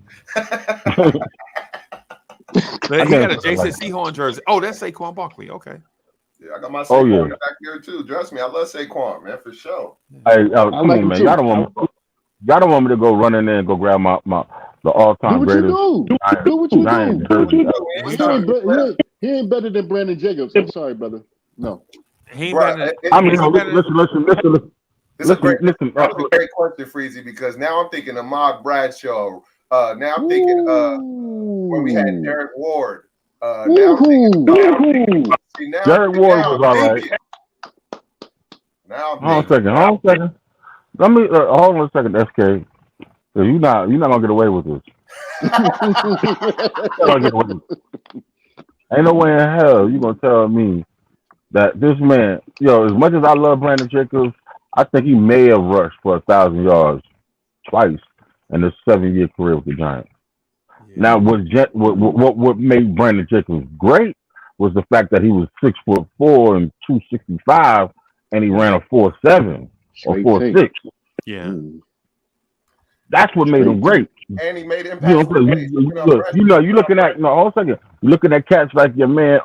But he got a Jason Sehorn jersey. Oh, that's Saquon Barkley. Okay. Yeah, I got my Saquon Oh, yeah. back here too. Trust me, I love Saquon, man, for sure. Hey, come like on, him man. too. Y'all don't want me to go run in there and go grab the all-time Do what you greatest. do. Do what you Giant do. jersey. He ain't better than Brandon Jacobs. I'm sorry, brother. No. He ain't Bruh, better. I mean, Listen. listen. This is a great Listen. question, Freezy, because now I'm thinking of Ahmad Bradshaw. Now I'm thinking when we had Derek Ward. Now I'm thinking, Derek Ward was all right. Now Hold on a second. Let me hold on a second, SK. You're not gonna get away with this. Ain't no way in hell you gonna tell me that this man, as much as I love Brandon Jacobs, I think he may have rushed for 1,000 yards twice in his 7-year career with the Giants. Yeah. Now, what made Brandon Jacobs great was the fact that he was 6'4" and 265, and he ran a 4.7 or 4.6. Yeah. That's what made him great. And he made impact. You're looking at hold on a second. You're looking at cats like your man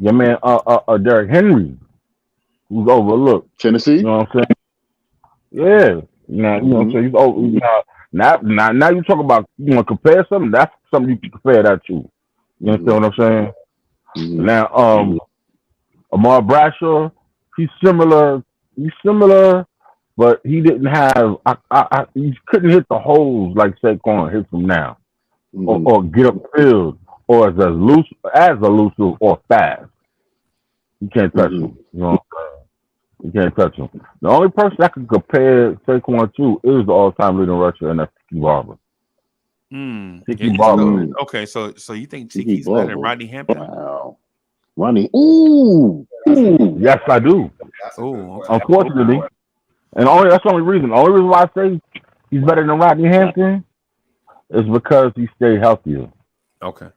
Derrick Henry, who's overlooked. Tennessee. You know what I'm saying? Yeah. Now you know what I'm saying. He's over. Now you talk about compare something. That's something you can compare that to. You understand what I'm saying? Mm-hmm. Now Ahmad Bradshaw, he's similar, but he didn't have. He couldn't hit the holes like Saquon hits them now, or get up field, or as elusive or fast. You can't touch him. You know what I'm saying? You can't touch him. The only person I can compare Saquon to is the all-time leading rusher, and that's Tiki Barber. Tiki Barber. Okay, so you think Tiki's better than Rodney Hampton? Wow. Ronnie. Ooh. Yes, I do. Oh, okay. Unfortunately. And that's the only reason. The only reason why I say he's better than Rodney Hampton is because he stayed healthier. Okay.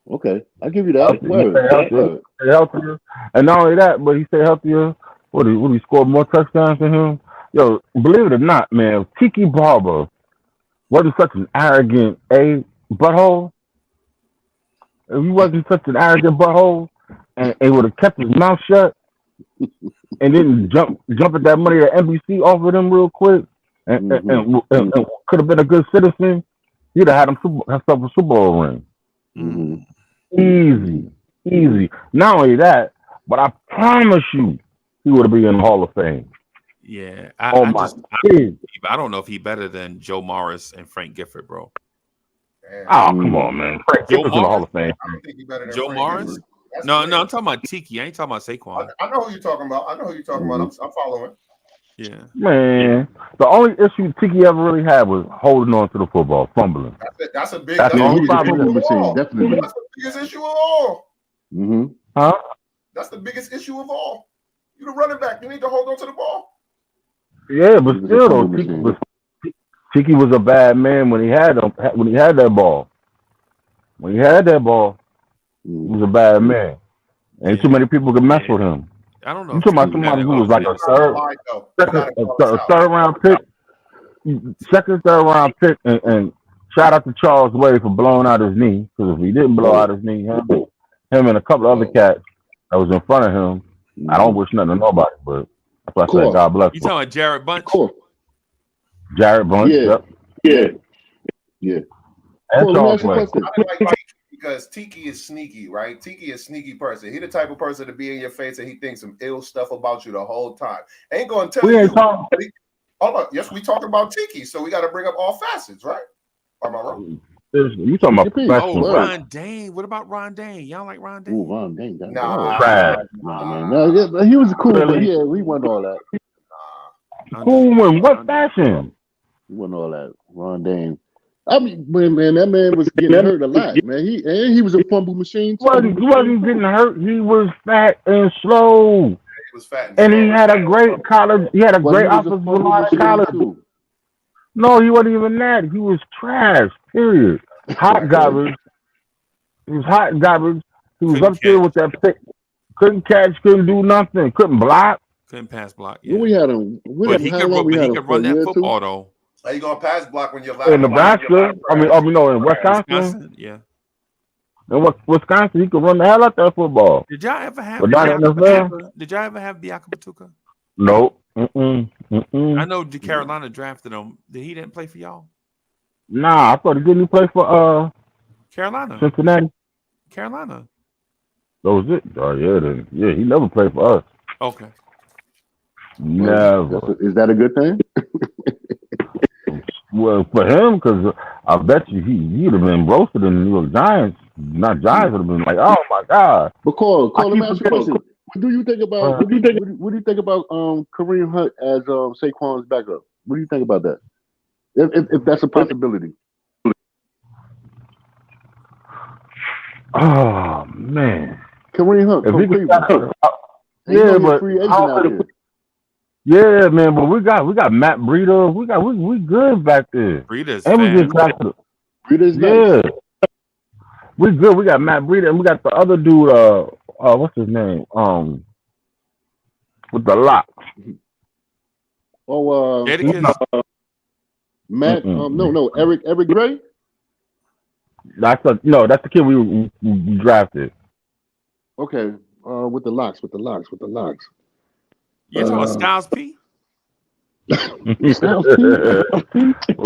I'll give you that. Stay healthier. And not only that, but he stayed healthier. What he scored more touchdowns than him? Yo, believe it or not, man, Tiki Barber wasn't such an arrogant butthole. If he wasn't such an arrogant butthole and would have kept his mouth shut and didn't jump at that money that NBC offered him real quick and could have been a good citizen, he'd have had himself a Super Bowl ring. Easy. Not only that, but I promise you, he would be in the Hall of Fame. Yeah. I don't know if he's better than Joe Morris and Frank Gifford, bro. Oh, come on, man. Frank Gifford's in the Hall of Fame. I don't think he's better than Joe Frank Morris? Gifford. No, I'm talking about Tiki. I ain't talking about Saquon. I know who you're talking about. I'm following. Yeah. Man, the only issue Tiki ever really had was holding on to the football, fumbling. That's the biggest issue. Definitely. That's the biggest issue of all. Huh? That's the biggest issue of all. You're the running back. You need to hold on to the ball. Yeah, but still, though, Tiki was a bad man when he had that ball. When he had that ball, he was a bad man. Ain't too many people could mess with him. I don't know. You talking about somebody who was like a third round pick, third round pick, and shout out to Charles Wade for blowing out his knee. Because if he didn't blow out his knee, him and a couple other cats that was in front of him, I don't wish nothing to nobody. But that's why I say God bless. You talking about Jared Bunch? Jared Bunch. Yeah. And Charles Wade. Because Tiki is sneaky, right? Tiki is a sneaky person. He the type of person to be in your face and he thinks some ill stuff about you the whole time. Ain't gonna tell you. Hold on. Yes, we talking about Tiki, so we got to bring up all facets, right? Am I wrong? You talking about professional? Ron Dane. What about Ron Dane? Y'all like Ron Dane? Ooh, Ron Dane. Nah, man. He was cool, but yeah, we want all that. Cool in what fashion? We want all that. Ron Dane. I mean, man, that man was getting hurt a lot, man. He was a fumble machine too. He wasn't getting hurt. He was fat and slow. He was fat and slow. And he had a great college. He had a great offensive line in college. Too. No, he wasn't even that. He was trash. Period. Hot garbage. He was hot garbage. He was up there with that pick. Couldn't catch, couldn't do nothing, couldn't block. Couldn't pass block. When Yeah. we had him, But he could run that football though. How you gonna pass block when you're In Nebraska, in Wisconsin. Yeah. In Wisconsin, he could run the hell out that football. Did y'all ever have? But not in NFL. Did y'all ever have Biaka Batuka? Nope. I know Carolina drafted him. He didn't play for y'all? Nah, I thought he didn't play for Carolina. Cincinnati. Carolina. That was it. Oh yeah, then. Yeah, he never played for us. Okay. Never. Is that a good thing? Well, for him, because I bet you he'd have been roasted in the New York Giants. Not Giants would have been like, oh my God. But Cole, let me ask you a question. What do you think about what do you think about Kareem Hunt as Saquon's backup? What do you think about that? If that's a possibility. Oh man. Kareem Hunt from Cleveland. Yeah, but free agent out here. Yeah, man, but we got Matt Breida. We good back there. Breida's and we just got to Breida's nice. We good. We got Matt Breida and we got the other dude, what's his name? With the locks. Oh Matt no, Eric Gray? That's the kid we drafted. Okay. With the locks. You talking about Styles P? With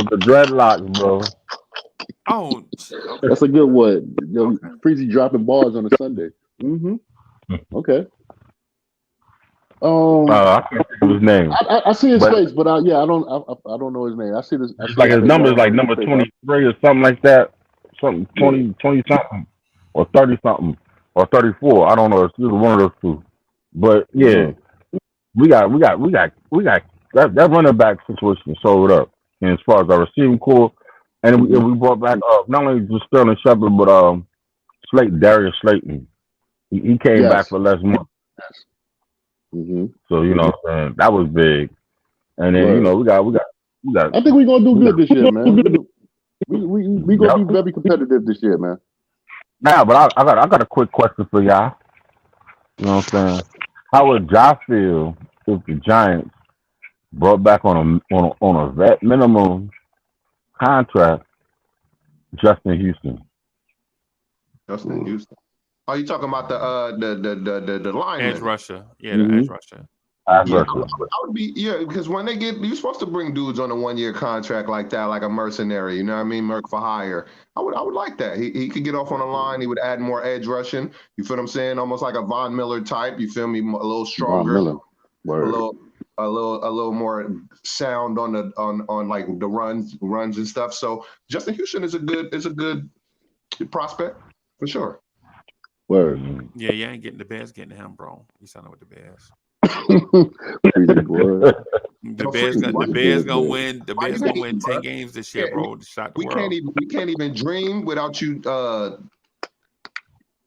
the dreadlocks, bro. Oh, that's a good one. Freezy dropping bars on a Sunday. Mm-hmm. Okay. I can't think of his name. I see his face, but I don't know his name. I see this. It's like his number is like number 23 or something like that. Something 20 something or 30 something or 34. I don't know. It's either one of those two. But yeah, we got that running back situation sold up. And as far as our receiving core, and we brought back not only just Sterling Shepard, but Darius Slayton. He came back for less money. Yes. Mm-hmm. So you know what I'm saying, that was big. And then we got. I think we're gonna do good this year, man. We gonna be very competitive this year, man. Nah, but I got a quick question for y'all. You know what I'm saying? How would y'all feel if the Giants brought back on a vet minimum contract Justin Houston? Justin Houston. Oh, you talking about the line? Edge rusher. Yeah, the edge rusher. I would be because when you're supposed to bring dudes on a 1-year contract like that, like a mercenary, you know what I mean, merc for hire. I would like that. He could get off on the line. He would add more edge rushing. You feel what I'm saying? Almost like a Von Miller type. You feel me? A little stronger, a little more sound on like the runs and stuff. So Justin Houston is a good prospect for sure. Word. Yeah, you ain't getting the Bears getting him, bro. You signing with the Bears. The Bears gonna win. The Bears gonna win 10 games this year, bro. We can't even dream without you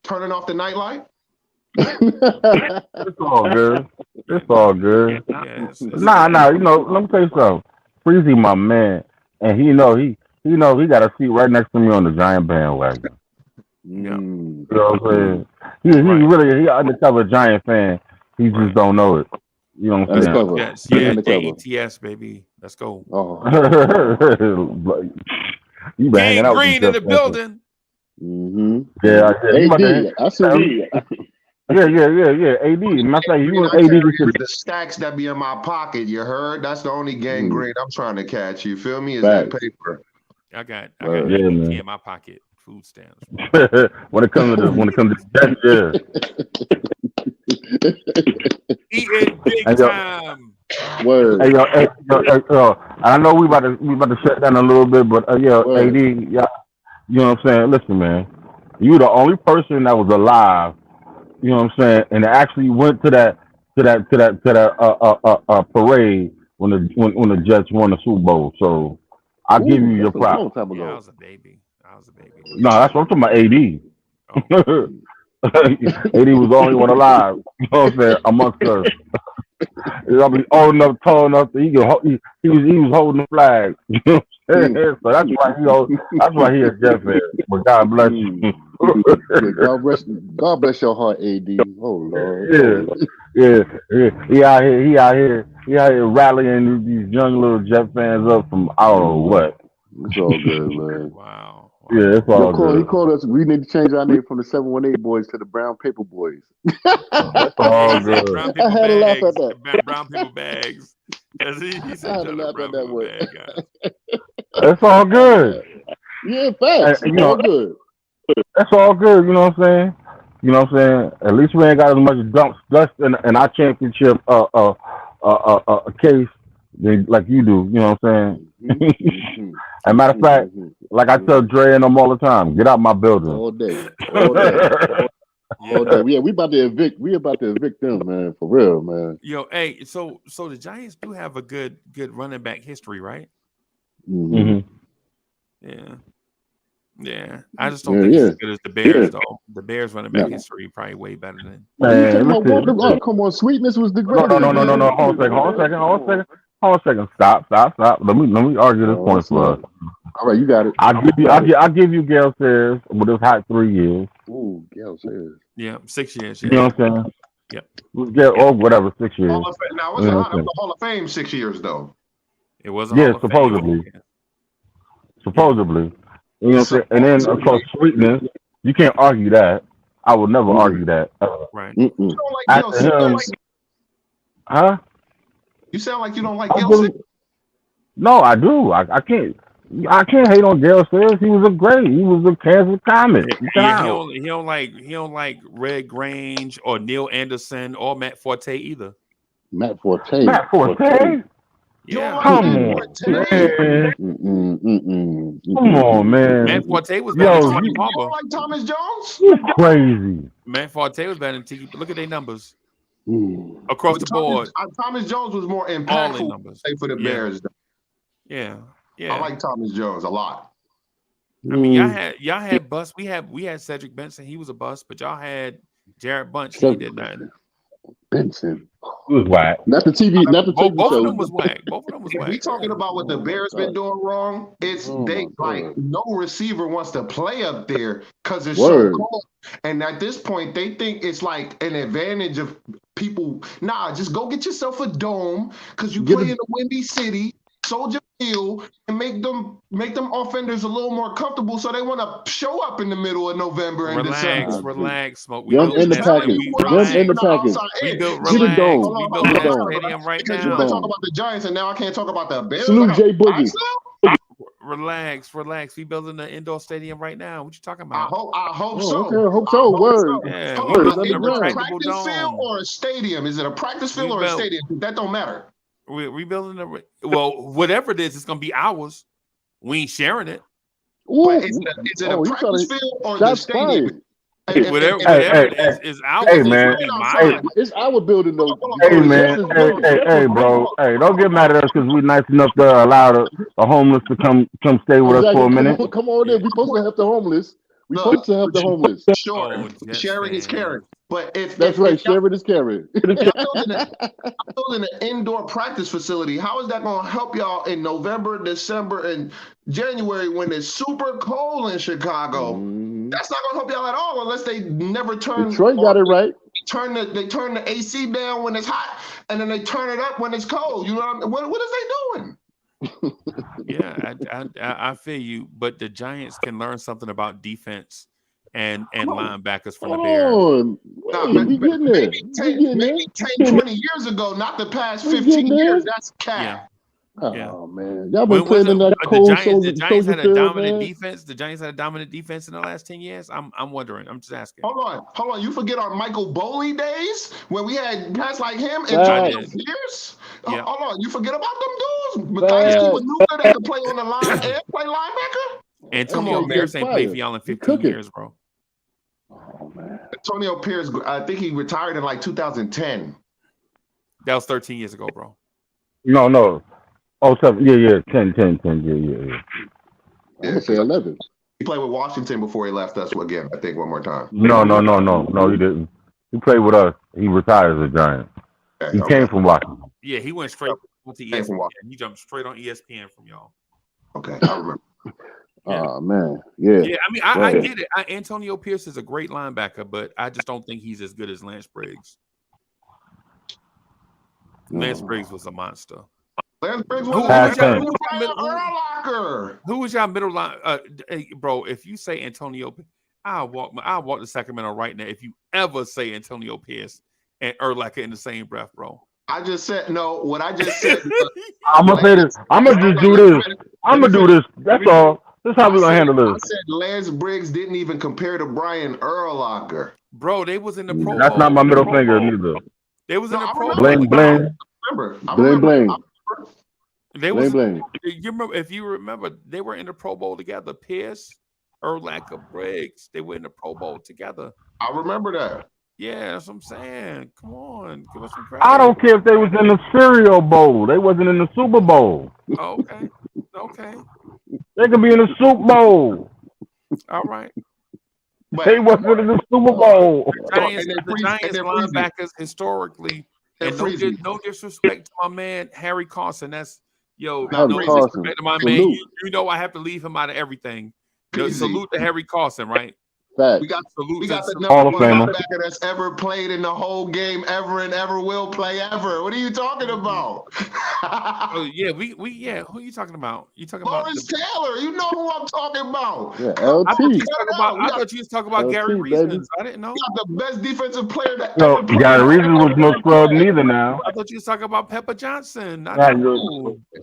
turning off the nightlight. It's all good. Yeah, Nah. You know, let me tell you something. Freezy, my man, and he got a seat right next to me on the Giant bandwagon. Yeah. You know what I'm saying? He undercover Giant fan. He just don't know it. You know what I'm saying? Yes, JETS, baby. Let's go. Oh. You been hanging out Green in the building. Mm-hmm. Yeah, AD. I see. Yeah. AD. You and AD. The stacks that be in my pocket, you heard? That's the only gang green I'm trying to catch. You feel me? Is that paper? I got AD in my pocket. Food stamps. when it comes to that, eating big time. Word. Hey, yo, I know we about to shut down a little bit, but AD, you know what I'm saying? Listen, man, you the only person that was alive, you know what I'm saying, and actually went to that parade when the Jets won the Super Bowl. So I'll give you your props. Yeah, I was a baby. No, that's what I'm talking about. AD. AD was the only one alive. You know what I'm saying? Amongst us. I mean, old enough, tall enough. He was holding the flag. You know what I'm saying? So that's why he a Jet fan. But God bless you. God bless your heart, AD. Oh Lord. Yeah. He out here rallying these young little Jet fans up from I don't know what. It's all good, man. Wow. Yeah, it's all good. He called us. We need to change our name from the 718 Boys to the Brown Paper Boys. That's all good. Brown paper I had to laugh at bags. that. Brown paper bags. He I had to laugh at that one. That's all good. Yeah, facts. You It's all good. That's all good. You know what I'm saying? You know what I'm saying? At least we ain't got as much dust in our championship case like you do. You know what I'm saying? As a matter of fact, like I tell Dre and them all the time, get out my building. All day. All day. All day. Yeah, we about to evict them, man. For real, man. Yo, hey, so the Giants do have a good running back history, right? Mm-hmm. Yeah. I just don't think it's as good as the Bears, though. The Bears running back history probably way better than. Come on, Sweetness was the greatest. No. Hold on a second. Stop. Let me argue this point for us. All right, you got it. I'll give you Gale Sayers with his hot 3 years. Ooh, Gale Sayers. Yeah, 6 years. You know what I'm saying? Yep. Whatever, 6 years. Now, it's a Hall of Fame 6 years, though. It was supposedly. Supposedly. You know what I'm saying? And then, of course, Sweetness. You can't argue that. I would never argue that. Right. You don't like Gale Sayers? Huh? You sound like you don't like Gale Sayers. No, I do. I can't hate on Gale Sayers. He was a Kansas Comet. Yeah, he don't like Red Grange or Neil Anderson or Matt Forte either. Matt Forte. Yeah. Come on, man. Matt Forte was better than Tiki Palmer. You don't like Thomas Jones? You're crazy. Matt Forte was better than Tiki. Look at their numbers. Across the board. Thomas Jones was more impactful for the Bears. Yeah. I like Thomas Jones a lot. I mean, y'all had bust. We had Cedric Benson. He was a bust, but y'all had Jared Bunch. He did nothing. Benson. He was whack. Not the TV. Both of them was whack. If we talking about what the Bears been doing wrong, it's no receiver wants to play up there because it's so cold. And at this point, they think it's like an advantage of people. Nah, just go get yourself a dome because you play in a windy city. Soldier Field and make them offenders a little more comfortable, so they want to show up in the middle of November and December. Relax, smoke. We built the package. We built stadium right because now. you want to talk about the Giants, and now I can't talk about the Bears. Salute Jay Boogie. Relax. We building an indoor stadium right now. What you talking about? I hope so. Okay, I hope so. Word. Yeah, is it a practice field or a stadium? Is it a practice field or a stadium? That don't matter. We're rebuilding whatever it is, it's gonna be ours. We ain't sharing it. But is it a practice field or the stadium? Whatever it is ours. Hey, man. It's our building though. Hey, man. Hey, bro. Hey, don't get mad at us because we're nice enough to allow the homeless to come stay with us for a minute. Come on in. We're supposed to help the homeless. Sure. Sharing is caring. But sharing is caring. I'm building an indoor practice facility. How is that going to help y'all in November, December, and January when it's super cold in Chicago? That's not going to help y'all at all unless they never turn. Detroit got it right. They turn the AC down when it's hot, and then they turn it up when it's cold. You know what I mean? What is they doing? Yeah, I feel you, but the Giants can learn something about defense and linebackers from the Bears. Maybe 10, 20 years ago, not the past 15 years. That's cap. Oh man, y'all been playing in that cold. The Giants had a dominant defense. The Giants had a dominant defense in the last 10 years. I'm wondering. I'm just asking. Hold on. You forget our Michael Boley days when we had guys like him in 20 years. Yeah. Hold on. You forget about them dudes. Mathias Kiwanuka, they could play on the line and play linebacker. Antonio Pierce ain't played for y'all in 15 years, bro. Oh man. Antonio Pierce, I think he retired in like 2010. That was 13 years ago, bro. No. Oh, 7. Yeah. 10. Yeah. I'm gonna say 11. He played with Washington before he left us again, I think, one more time. No, he didn't. He played with us. He retired as a Giant. He came from Washington. Yeah, he went straight to ESPN. He jumped straight on ESPN from y'all. Okay, I remember. Oh man, yeah. Yeah, I mean, I get it. Antonio Pierce is a great linebacker, but I just don't think he's as good as Lance Briggs. Lance Briggs was a monster. Lance Briggs Who was y'all middle line? Hey, bro, if you say Antonio, I'll walk to Sacramento right now. If you ever say Antonio Pierce and Urlacher in the same breath, bro. I just said no. What I just said. I'm gonna say this. I'm gonna just do this. I'm gonna do this. That's all. This is how we're gonna handle this. I said Lance Briggs didn't even compare to Brian Urlacher. Bro, they was in the Pro Bowl. That's not my middle finger neither. They was in the Pro Bowl. Blame. They was. You remember? If you remember, they were in the Pro Bowl together. Pierce, Urlacher, Briggs. They were in the Pro Bowl together. I remember that. Yeah, that's what I'm saying. Come on, give us some credit. I don't care if they was in the Cereal Bowl. They wasn't in the Super Bowl. Okay. They could be in the Super Bowl. All right. But they wasn't in the Super Bowl. The Giants linebackers historically, and no disrespect to my man Harry Carson. That's no disrespect to my man. You know I have to leave him out of everything. Salute to Harry Carson, right? We got the number one linebacker that's ever played in the whole game ever and ever will play ever. What are you talking about? Oh yeah, who are you talking about? You talking about Lawrence Taylor? You know who I'm talking about? Yeah, LT. I thought you was talking about Gary Reasons. I didn't know. We got the best defensive player that ever played. Gary Reasons was no scrub neither. Now I thought you was talking about Pepper Johnson.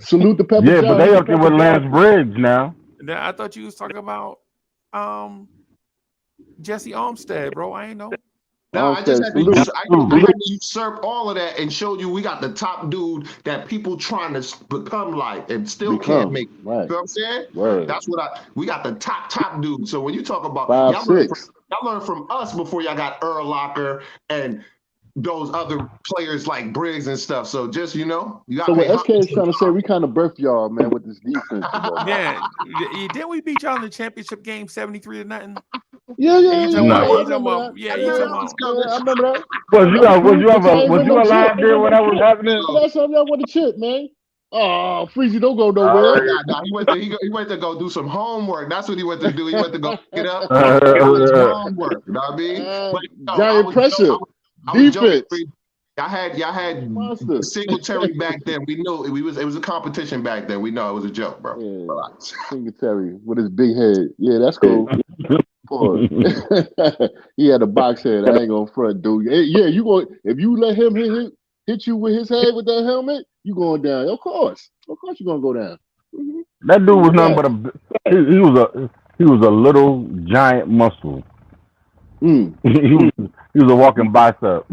Salute the Pepper Johnson. Yeah, but they up there with Lance Briggs now. I thought you was talking about Jesse Armstead, bro. I ain't know. No, I just had to usurp all of that and show you we got the top dude that people trying to become like and still can't make. Right. You know what I'm saying? Right. That's what we got the top dude. So when you talk about 5'6", y'all learn from us before y'all got Urlacher and those other players like Briggs and stuff. So just you got. So what SK is trying to say, we kind of birthed y'all, man, with this defense. Yeah, didn't we beat y'all in the championship game 73-0? Yeah. I remember that. Was you alive there when that was happening? Last time y'all won the chip, man. Oh, Freezy, don't go nowhere. He went to go do some homework. That's what he went to do. He went to go get up. Homework. You know what I mean? Giant pressure. Defense. Y'all had Singletary back then. We knew it was a competition back then. We know it was a joke, bro. Yeah. Singletary with his big head. Yeah, that's cool. He had a box head. I ain't gonna front, dude. Yeah, you going if you let him hit you with his head with that helmet, you going down. Of course you're gonna go down. Mm-hmm. That dude was nothing but he was a little giant muscle. He was a walking bicep.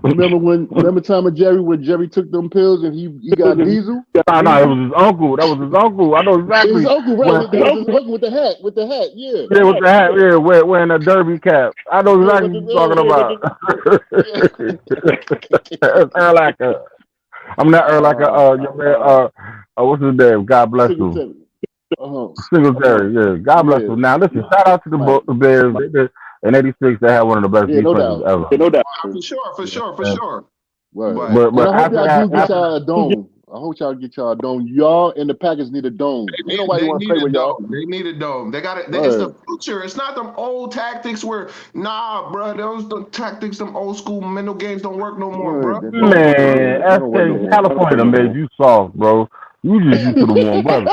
Remember Tom and Jerry when Jerry took them pills and he got diesel? No, it was his uncle. That was his uncle. I know exactly. His uncle, right? His uncle with the hat, yeah. Yeah, with the hat, yeah, wearing a derby cap. I know exactly what you're talking about. That's Urlacher. I'm not Urlacher. Your man, what's his name? God bless him. Singletary, yeah. God bless him. Now listen, shout out to the Bears. In '86, they had one of the best defenses ever. No doubt. For sure. Right. But I hope y'all get y'all a dome. I hope y'all get y'all a dome. Y'all and the Packers need a dome. Nobody want to play with y'all. They need a dome. They got it. It's the future. It's not them old tactics where, bro, those tactics, them old school mental games don't work no more, bro. Man, SK, California made you soft, bro. You just used to the warm weather.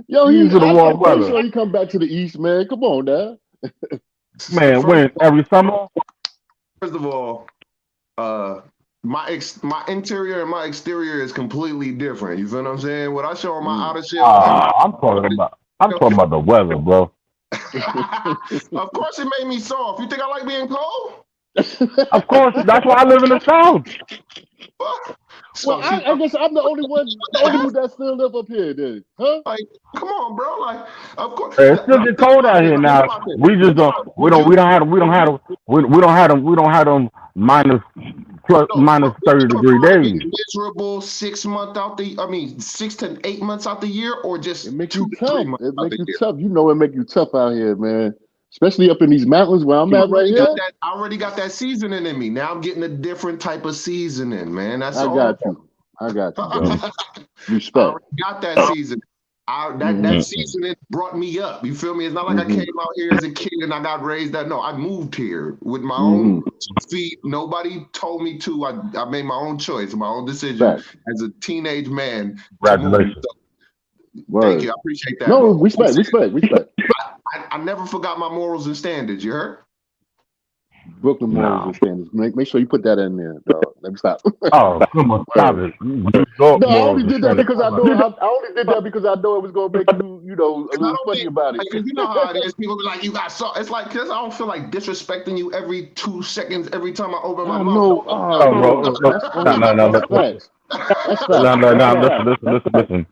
Yo, I'm sure he come back to the East, man. Come on, now. Man, when every summer. First of all, my interior and my exterior is completely different. You feel what I'm saying? What I show on my outer shell. I'm talking about the weather, bro. Of course, it made me soft. You think I like being cold? Of course, that's why I live in the South. Well, I guess I'm the only one that still live up here, then, huh? Like, come on, bro. Like, of course. Hey, it's still get cold out here now. We don't have them minus 30-degree days. Miserable 6 to 8 months out the year, or just it make you tough. It make you tough. You know, it make you tough out here, man. Especially up in these mountains where I'm at right here. I already got that seasoning in me. Now I'm getting a different type of seasoning, man. I got you, bro. Respect. I already got that seasoning. That season brought me up. You feel me? It's not like I came out here as a kid and I got raised that. No, I moved here with my own feet. Nobody told me to. I made my own choice, my own decision as a teenage man. Congratulations. Thank you. I appreciate that. No, respect. I never forgot my morals and standards. You heard? Brooklyn morals and standards. Make sure you put that in there, dog. Let me stop. Oh, come on, stop it. No, I only did that because I know. I only did that because I know it was gonna make you, a little funny about it. You know how it is. People be like, "You got so." It's like this. I don't feel like disrespecting you every 2 seconds every time I open my mouth. Listen.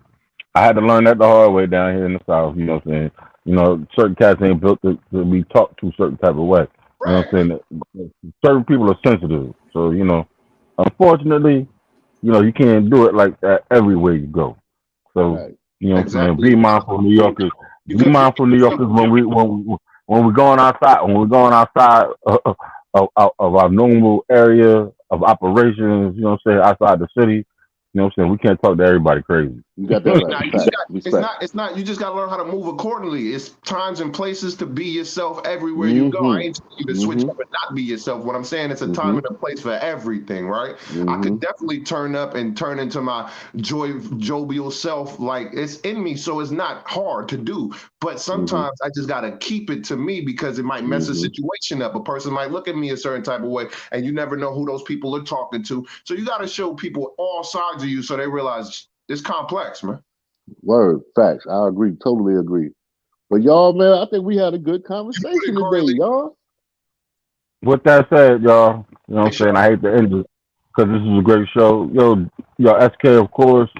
I had to learn that the hard way down here in the South. You know what I'm saying? You know, certain cats ain't built to be talked to a certain type of way. You know what I'm saying? Certain people are sensitive. So, unfortunately, you can't do it like that everywhere you go. So, you know what I'm saying? Be mindful, New Yorkers. Be mindful, New Yorkers, when we're going outside. When we're going outside of our normal area of operations, you know what I'm saying, outside the city. You know what I'm saying? We can't talk to everybody crazy. You got that right. It's not. You just got to learn how to move accordingly. It's times and places to be yourself everywhere you go. I ain't telling you to switch up and not be yourself. What I'm saying, it's a time and a place for everything, right? I could definitely turn up and turn into my jovial self. Like, it's in me, so it's not hard to do. But sometimes I just got to keep it to me because it might mess a situation up. A person might look at me a certain type of way, and you never know who those people are talking to. So you got to show people all sides of you so they realize it's complex, man. Word, facts. I agree, totally agree. But y'all, man, I think we had a good conversation today, y'all. With that said, y'all, you know what I'm saying? I hate to end it because this is a great show. Yo, SK, of course,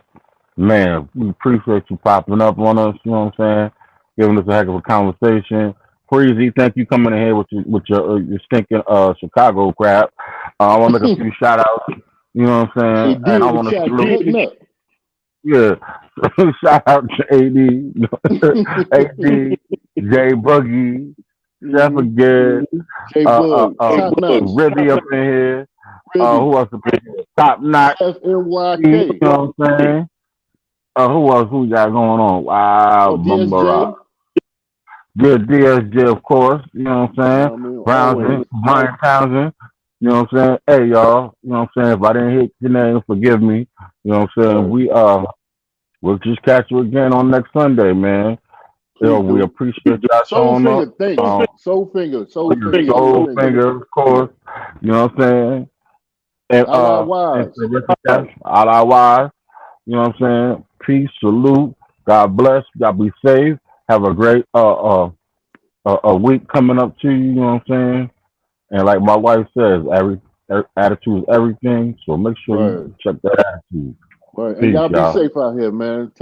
man, we appreciate you popping up on us, you know what I'm saying? Giving us a heck of a conversation. Breezy, thank you coming in here with your stinking Chicago crap. I want to make a few shout outs. You know what I'm saying? And I want to salute. Yeah. Shout out to AD, J Boogie, Chef again, Ribby up in here. Who else up in here? Top Notch. FNYK. You know what I'm saying? Who else? Who we got going on? Wow, Bumba. Good DSJ, of course. You know what I'm saying? Brian Townsend. You know what I'm saying? Hey, y'all. You know what I'm saying? If I didn't hit your name, forgive me. You know what I'm saying? We'll just catch you again on next Sunday, man. We appreciate y'all showing up. Soul Finger, of course. You know what I'm saying? And all our wives. You know what I'm saying? Peace, salute. God bless. Y'all be safe. Have a great a week coming up to you. You know what I'm saying? And like my wife says, attitude is everything. So make sure you check that attitude. And y'all be safe out here, man.